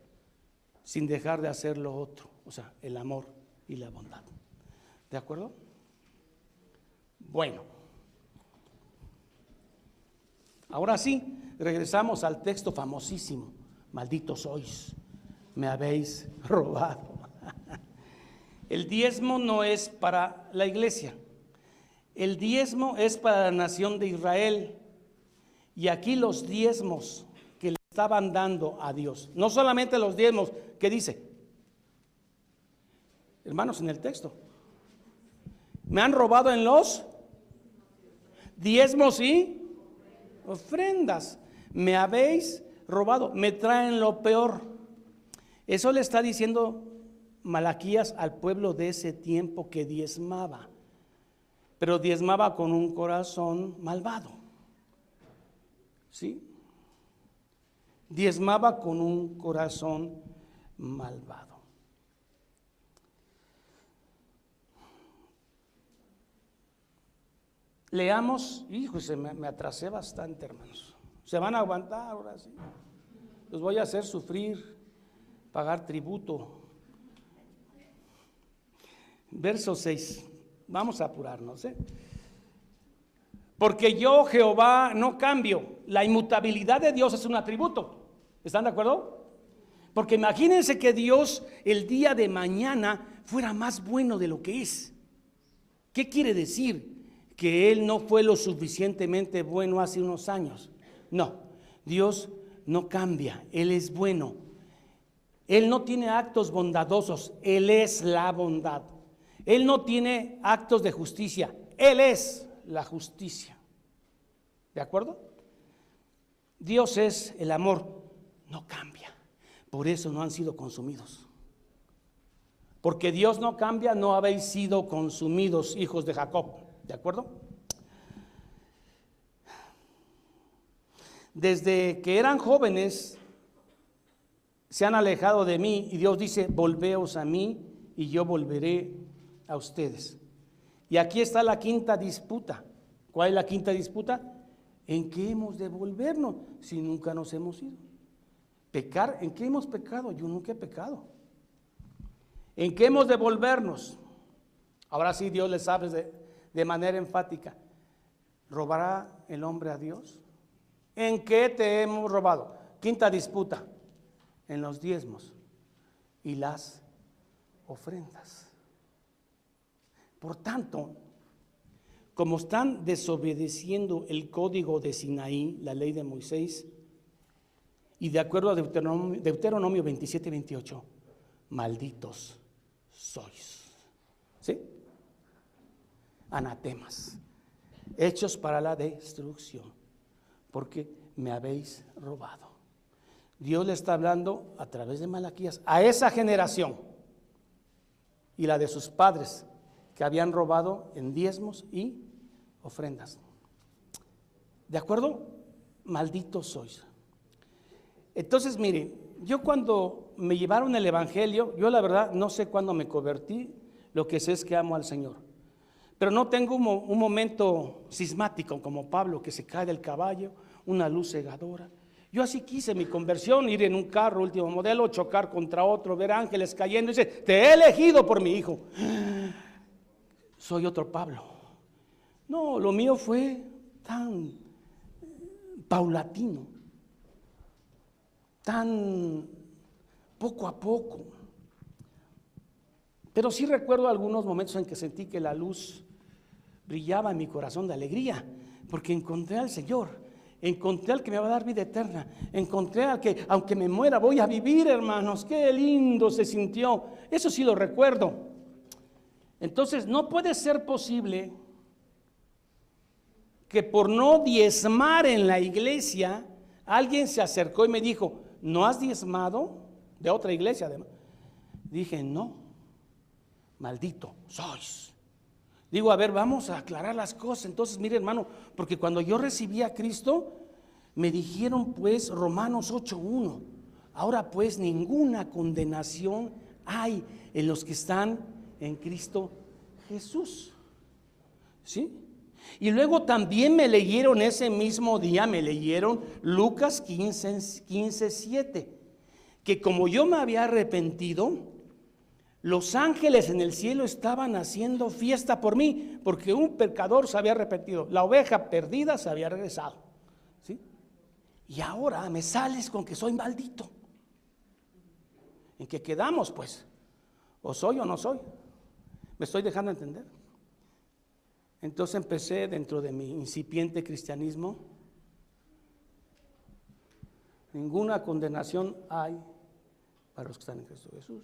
sin dejar de hacer lo otro, o sea, el amor y la bondad. ¿De acuerdo? Bueno, ahora sí, regresamos al texto famosísimo. Malditos sois, me habéis robado. El diezmo no es para la iglesia, el diezmo es para la nación de Israel. Y aquí los diezmos que le estaban dando a Dios, no solamente los diezmos, ¿qué dice? Hermanos, en el texto, me han robado en los diezmos y ofrendas, me habéis robado, me traen lo peor. Eso le está diciendo Malaquías al pueblo de ese tiempo que diezmaba, pero diezmaba con un corazón malvado. ¿Sí? Diezmaba con un corazón malvado. Leamos, híjole, me atrasé bastante, hermanos. Se van a aguantar ahora sí. Los voy a hacer sufrir pagar tributo. Verso 6, vamos a apurarnos, Porque yo, Jehová, no cambio. La inmutabilidad de Dios es un atributo. ¿Están de acuerdo? Porque imagínense que Dios el día de mañana fuera más bueno de lo que es. ¿Qué quiere decir? Que Él no fue lo suficientemente bueno hace unos años. No, Dios no cambia, Él es bueno. Él no tiene actos bondadosos, Él es la bondad. Él no tiene actos de justicia, Él es la justicia. ¿De acuerdo? Dios es el amor, no cambia. Por eso no han sido consumidos. Porque Dios no cambia, no habéis sido consumidos, hijos de Jacob. ¿De acuerdo? Desde que eran jóvenes se han alejado de mí y Dios dice, volveos a mí y yo volveré a ustedes. Y aquí está la quinta disputa. ¿Cuál es la quinta disputa? ¿En qué hemos de volvernos si nunca nos hemos ido? Pecar, ¿en qué hemos pecado? Yo nunca he pecado. ¿En qué hemos de volvernos? Ahora sí Dios les habla de manera enfática. ¿Robará el hombre a Dios? ¿En qué te hemos robado? Quinta disputa. En los diezmos y las ofrendas. Por tanto, como están desobedeciendo el código de Sinaí, la ley de Moisés, y de acuerdo a Deuteronomio 27-28, malditos sois. ¿Sí? Anatemas, hechos para la destrucción, porque me habéis robado. Dios le está hablando a través de Malaquías a esa generación y la de sus padres que habían robado en diezmos y ofrendas. ¿De acuerdo? Malditos sois. Entonces, miren, yo cuando me llevaron el evangelio, yo la verdad no sé cuándo me convertí, lo que sé es que amo al Señor. Pero no tengo un momento sismático como Pablo que se cae del caballo, una luz cegadora. Yo así quise mi conversión, ir en un carro último modelo, chocar contra otro, ver ángeles cayendo y dice, te he elegido por mi hijo. Soy otro Pablo. No, lo mío fue tan paulatino, tan poco a poco. Pero sí recuerdo algunos momentos en que sentí que la luz brillaba en mi corazón de alegría, porque encontré al Señor. Encontré al que me va a dar vida eterna. Encontré al que, aunque me muera, voy a vivir, hermanos. Qué lindo se sintió. Eso sí lo recuerdo. Entonces, no puede ser posible que por no diezmar en la iglesia, alguien se acercó y me dijo, ¿no has diezmado? De otra iglesia, además. Dije, no. Maldito sois. Digo, a ver, vamos a aclarar las cosas. Entonces, mire, hermano, porque cuando yo recibí a Cristo, me dijeron pues Romanos 8:1, ahora pues ninguna condenación hay en los que están en Cristo Jesús. ¿Sí? Y luego también me leyeron ese mismo día, me leyeron Lucas 15:7, que como yo me había arrepentido, los ángeles en el cielo estaban haciendo fiesta por mí, porque un pecador se había arrepentido, la oveja perdida se había regresado, ¿sí? Y ahora me sales con que soy maldito. ¿En qué quedamos, pues? ¿O soy o no soy? ¿Me estoy dejando entender? Entonces empecé dentro de mi incipiente cristianismo. Ninguna condenación hay para los que están en Cristo Jesús.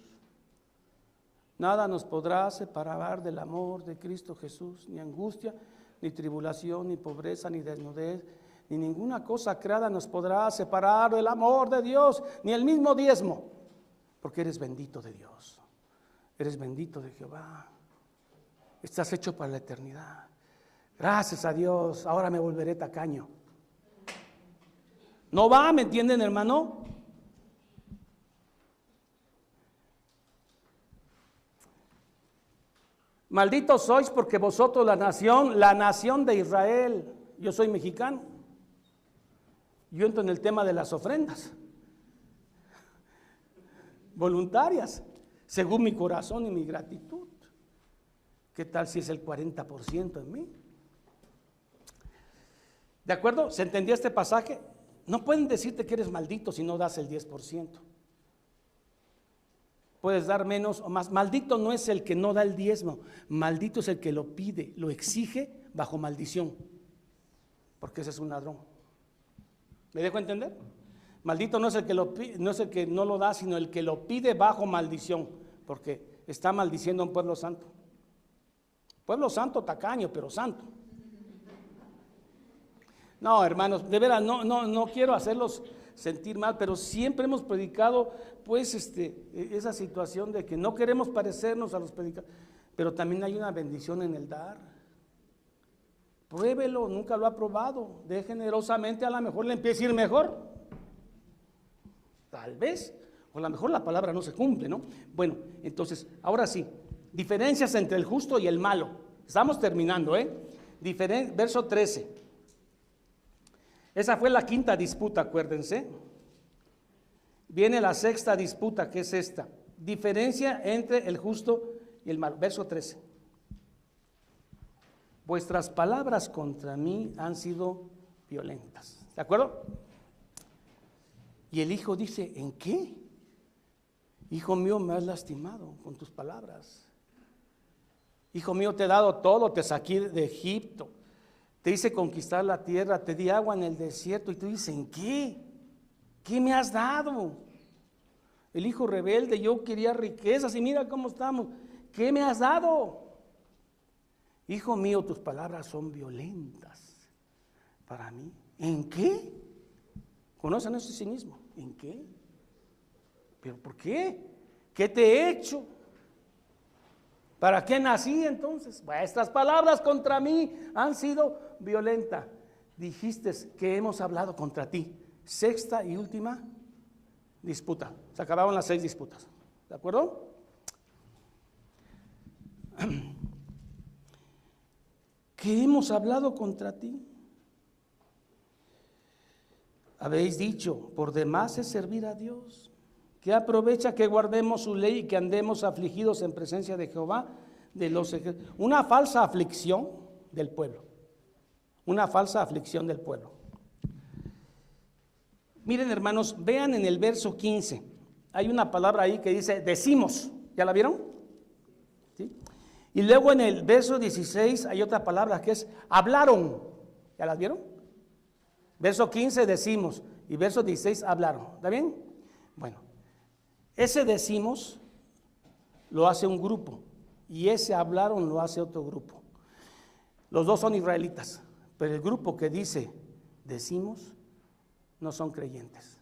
Nada nos podrá separar del amor de Cristo Jesús, ni angustia, ni tribulación, ni pobreza, ni desnudez, ni ninguna cosa creada nos podrá separar del amor de Dios, ni el mismo diezmo, porque eres bendito de Dios, eres bendito de Jehová, estás hecho para la eternidad. Gracias a Dios, ahora me volveré tacaño. ¿No va? ¿Me entienden, hermano? Malditos sois porque vosotros la nación de Israel, yo soy mexicano, yo entro en el tema de las ofrendas. voluntarias, según mi corazón y mi gratitud. ¿Qué tal si es el 40% en mí? ¿De acuerdo? ¿Se entendió este pasaje? No pueden decirte que eres maldito si no das el 10%. Puedes dar menos o más. Maldito no es el que no da el diezmo, maldito es el que lo pide, lo exige bajo maldición, porque ese es un ladrón. ¿Me dejo entender? Maldito no es el que no es el que no lo da, sino el que lo pide bajo maldición, porque está maldiciendo a un pueblo santo. Pueblo santo tacaño, pero santo. No, hermanos, de veras, no quiero hacerlos sentir mal, pero siempre hemos predicado, pues, esa situación de que no queremos parecernos a los predicadores, pero también hay una bendición en el dar. Pruébelo, nunca lo ha probado, dé generosamente, a lo mejor le empieza a ir mejor. Tal vez, o a lo mejor la palabra no se cumple, ¿no? Bueno, entonces, ahora sí, diferencias entre el justo y el malo. Estamos terminando, verso 13. Esa fue la quinta disputa, acuérdense. Viene la sexta disputa, que es esta. Diferencia entre el justo y el malo. Verso 13. Vuestras palabras contra mí han sido violentas. ¿De acuerdo? Y el hijo dice, ¿en qué? Hijo mío, me has lastimado con tus palabras. Hijo mío, te he dado todo, te saqué de Egipto. Te hice conquistar la tierra, te di agua en el desierto. Y tú dices, ¿en qué? ¿Qué me has dado? El hijo rebelde, yo quería riquezas y mira cómo estamos. ¿Qué me has dado? Hijo mío, tus palabras son violentas para mí. ¿En qué? ¿Conocen ese cinismo? ¿En qué? ¿Pero por qué? ¿Qué te he hecho? ¿Para qué nací entonces? Vuestras palabras contra mí han sido violentas. Dijiste que hemos hablado contra ti. Sexta y última disputa. Se acabaron las 6 disputas. ¿De acuerdo? ¿Qué hemos hablado contra ti? Habéis dicho, por demás es servir a Dios. ¿Qué aprovecha que guardemos su ley y que andemos afligidos en presencia de Jehová de los ejércitos? Una falsa aflicción del pueblo. Una falsa aflicción del pueblo. Miren, hermanos, vean en el verso 15. Hay una palabra ahí que dice decimos. ¿Ya la vieron? ¿Sí? Y luego en el verso 16 hay otra palabra que es hablaron. ¿Ya las vieron? Verso 15 decimos y verso 16 hablaron. ¿Está bien? Bueno. Ese decimos lo hace un grupo y ese hablaron lo hace otro grupo. Los dos son israelitas, pero el grupo que dice decimos no son creyentes.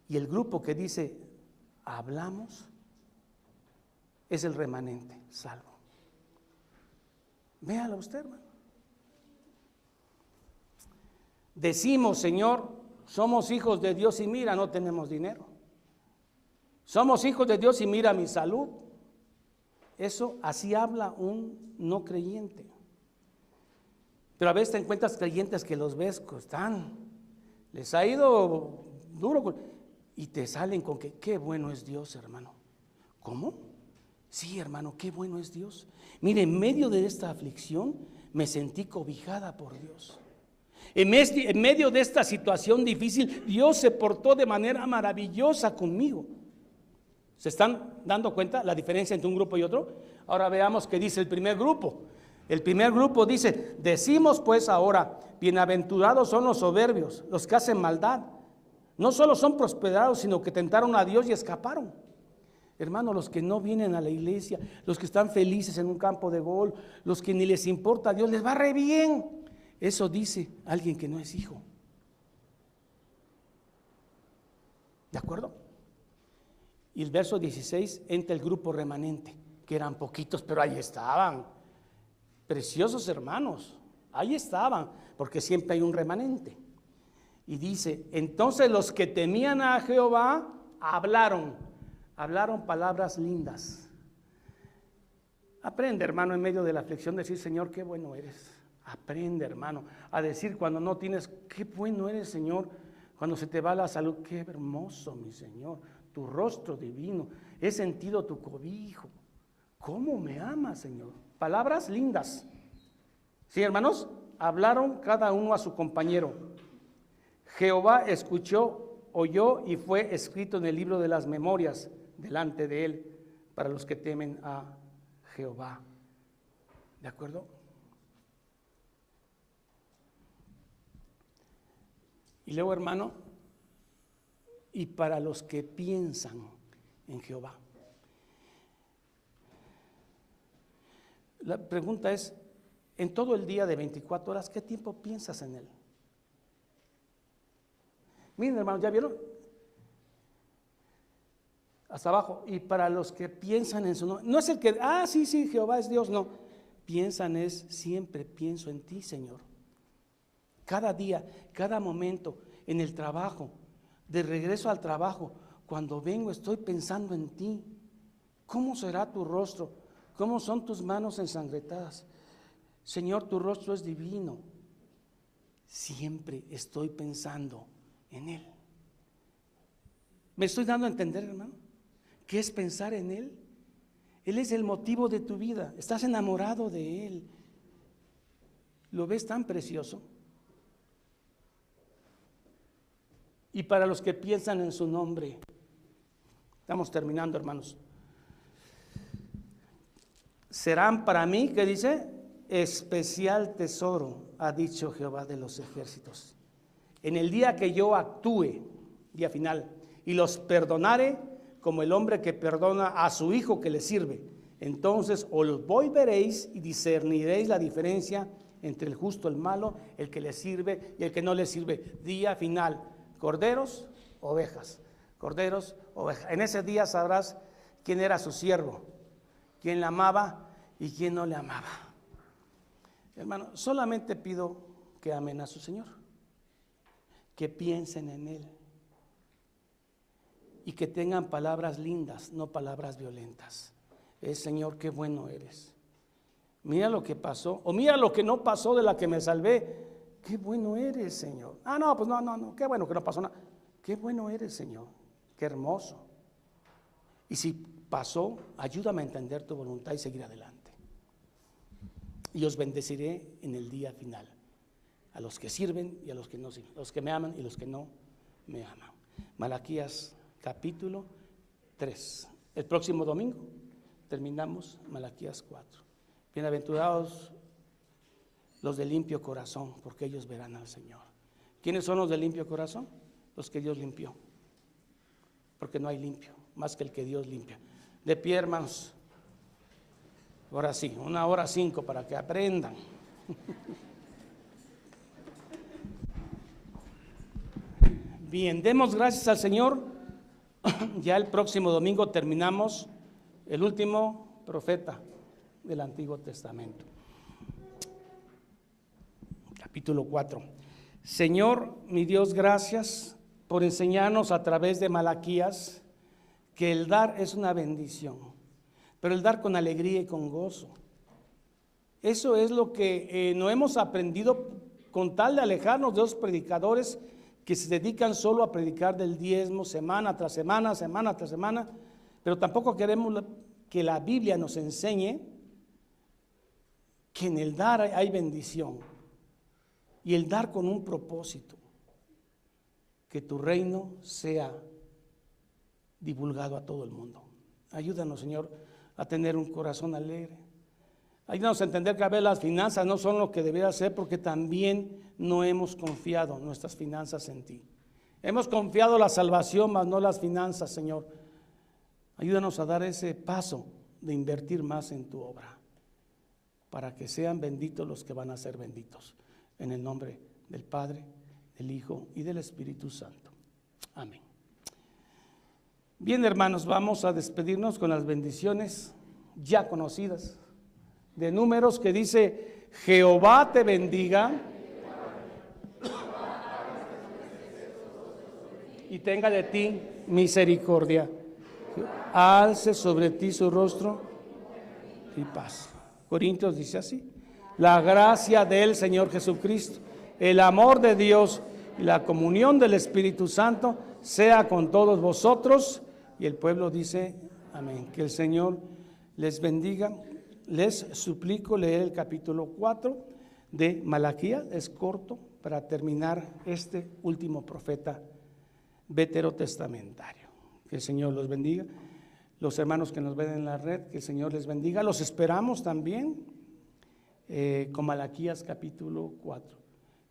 Y el grupo que dice hablamos es el remanente salvo. Véalo usted, hermano. Decimos, Señor, somos hijos de Dios y mira, no tenemos dinero. Somos hijos de Dios y mira mi salud. Eso así habla un no creyente. Pero a veces te encuentras creyentes que los ves que les ha ido duro y te salen con que qué bueno es Dios, hermano. ¿Cómo? Sí, hermano, qué bueno es Dios. Mire, en medio de esta aflicción me sentí cobijada por Dios. En medio de esta situación difícil, Dios se portó de manera maravillosa conmigo. ¿Se están dando cuenta la diferencia entre un grupo y otro? Ahora veamos qué dice el primer grupo. El primer grupo dice, decimos pues ahora, bienaventurados son los soberbios, los que hacen maldad. No solo son prosperados, sino que tentaron a Dios y escaparon. Hermano, los que no vienen a la iglesia, los que están felices en un campo de gol, los que ni les importa a Dios, les va re bien. Eso dice alguien que no es hijo. ¿De acuerdo? Y el verso 16 entra el grupo remanente, que eran poquitos, pero ahí estaban. Preciosos hermanos, ahí estaban, porque siempre hay un remanente. Y dice, entonces los que temían a Jehová hablaron palabras lindas. Aprende, hermano, en medio de la aflicción, decir, Señor, qué bueno eres. Aprende, hermano, a decir cuando no tienes, qué bueno eres, Señor. Cuando se te va la salud, qué hermoso, mi Señor. tu rostro divino, he sentido tu cobijo. ¿Cómo me amas, Señor? Palabras lindas. Sí, hermanos, hablaron cada uno a su compañero. Jehová escuchó, oyó y fue escrito en el libro de las memorias delante de él para los que temen a Jehová. ¿De acuerdo? Y luego, hermano, y para los que piensan en Jehová. La pregunta es, en todo el día de 24 horas, ¿qué tiempo piensas en él? Miren, hermanos, ¿ya vieron? Hasta abajo. Y para los que piensan en su nombre, no es el que, sí, Jehová es Dios, no. Piensan es, siempre pienso en ti, Señor. Cada día, cada momento, en el trabajo, de regreso al trabajo, cuando vengo estoy pensando en ti. ¿Cómo será tu rostro? ¿Cómo son tus manos ensangrentadas? Señor, tu rostro es divino. Siempre estoy pensando en Él. ¿Me estoy dando a entender, hermano? ¿Qué es pensar en Él? Él es el motivo de tu vida. Estás enamorado de Él. ¿Lo ves tan precioso? Y para los que piensan en su nombre, estamos terminando, hermanos, serán para mí, ¿qué dice? Especial tesoro, ha dicho Jehová de los ejércitos. En el día que yo actúe, día final, y los perdonare como el hombre que perdona a su hijo que le sirve, entonces os volveréis y discerniréis la diferencia entre el justo, el malo, el que le sirve y el que no le sirve. Día final. Corderos, ovejas, corderos, ovejas. En ese día sabrás quién era su siervo, quién le amaba y quién no le amaba. Hermano, solamente pido que amen a su Señor, que piensen en Él y que tengan palabras lindas, no palabras violentas. Señor, qué bueno eres. Mira lo que pasó, o mira lo que no pasó de la que me salvé. Qué bueno eres, Señor. No, pues no, qué bueno que no pasó nada. Qué bueno eres, Señor. Qué hermoso. Y si pasó, ayúdame a entender tu voluntad y seguir adelante. Y os bendeciré en el día final. A los que sirven y a los que no sirven. Los que me aman y los que no me aman. Malaquías capítulo 3. El próximo domingo terminamos Malaquías 4. Bienaventurados los de limpio corazón, porque ellos verán al Señor. ¿Quiénes son los de limpio corazón? Los que Dios limpió, porque no hay limpio, más que el que Dios limpia. De pie, hermanos. Ahora sí, 1:05 para que aprendan. Bien, demos gracias al Señor. Ya el próximo domingo terminamos el último profeta del Antiguo Testamento. Capítulo 4. Señor, mi Dios, gracias por enseñarnos a través de Malaquías que el dar es una bendición, pero el dar con alegría y con gozo. Eso es lo que no hemos aprendido con tal de alejarnos de los predicadores que se dedican solo a predicar del diezmo semana tras semana, semana tras semana, pero tampoco queremos que la Biblia nos enseñe que en el dar hay bendición. Y el dar con un propósito, que tu reino sea divulgado a todo el mundo. Ayúdanos, Señor, a tener un corazón alegre. Ayúdanos a entender que a veces las finanzas no son lo que debería ser, porque también no hemos confiado nuestras finanzas en ti. Hemos confiado la salvación, mas no las finanzas, Señor. Ayúdanos a dar ese paso de invertir más en tu obra, para que sean benditos los que van a ser benditos. En el nombre del Padre, del Hijo y del Espíritu Santo. Amén. Bien, hermanos, vamos a despedirnos con las bendiciones ya conocidas de Números, que dice: Jehová te bendiga y tenga de ti misericordia, alce sobre ti su rostro y paz. Corintios dice así: la gracia del Señor Jesucristo, el amor de Dios y la comunión del Espíritu Santo sea con todos vosotros. Y el pueblo dice amén. Que el Señor les bendiga. Les suplico leer el capítulo 4 de Malaquías, es corto, para terminar este último profeta veterotestamentario. Que el Señor los bendiga. Los hermanos que nos ven en la red, que el Señor les bendiga. Los esperamos también con Malaquías capítulo 4.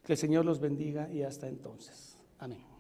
Que el Señor los bendiga y hasta entonces. Amén.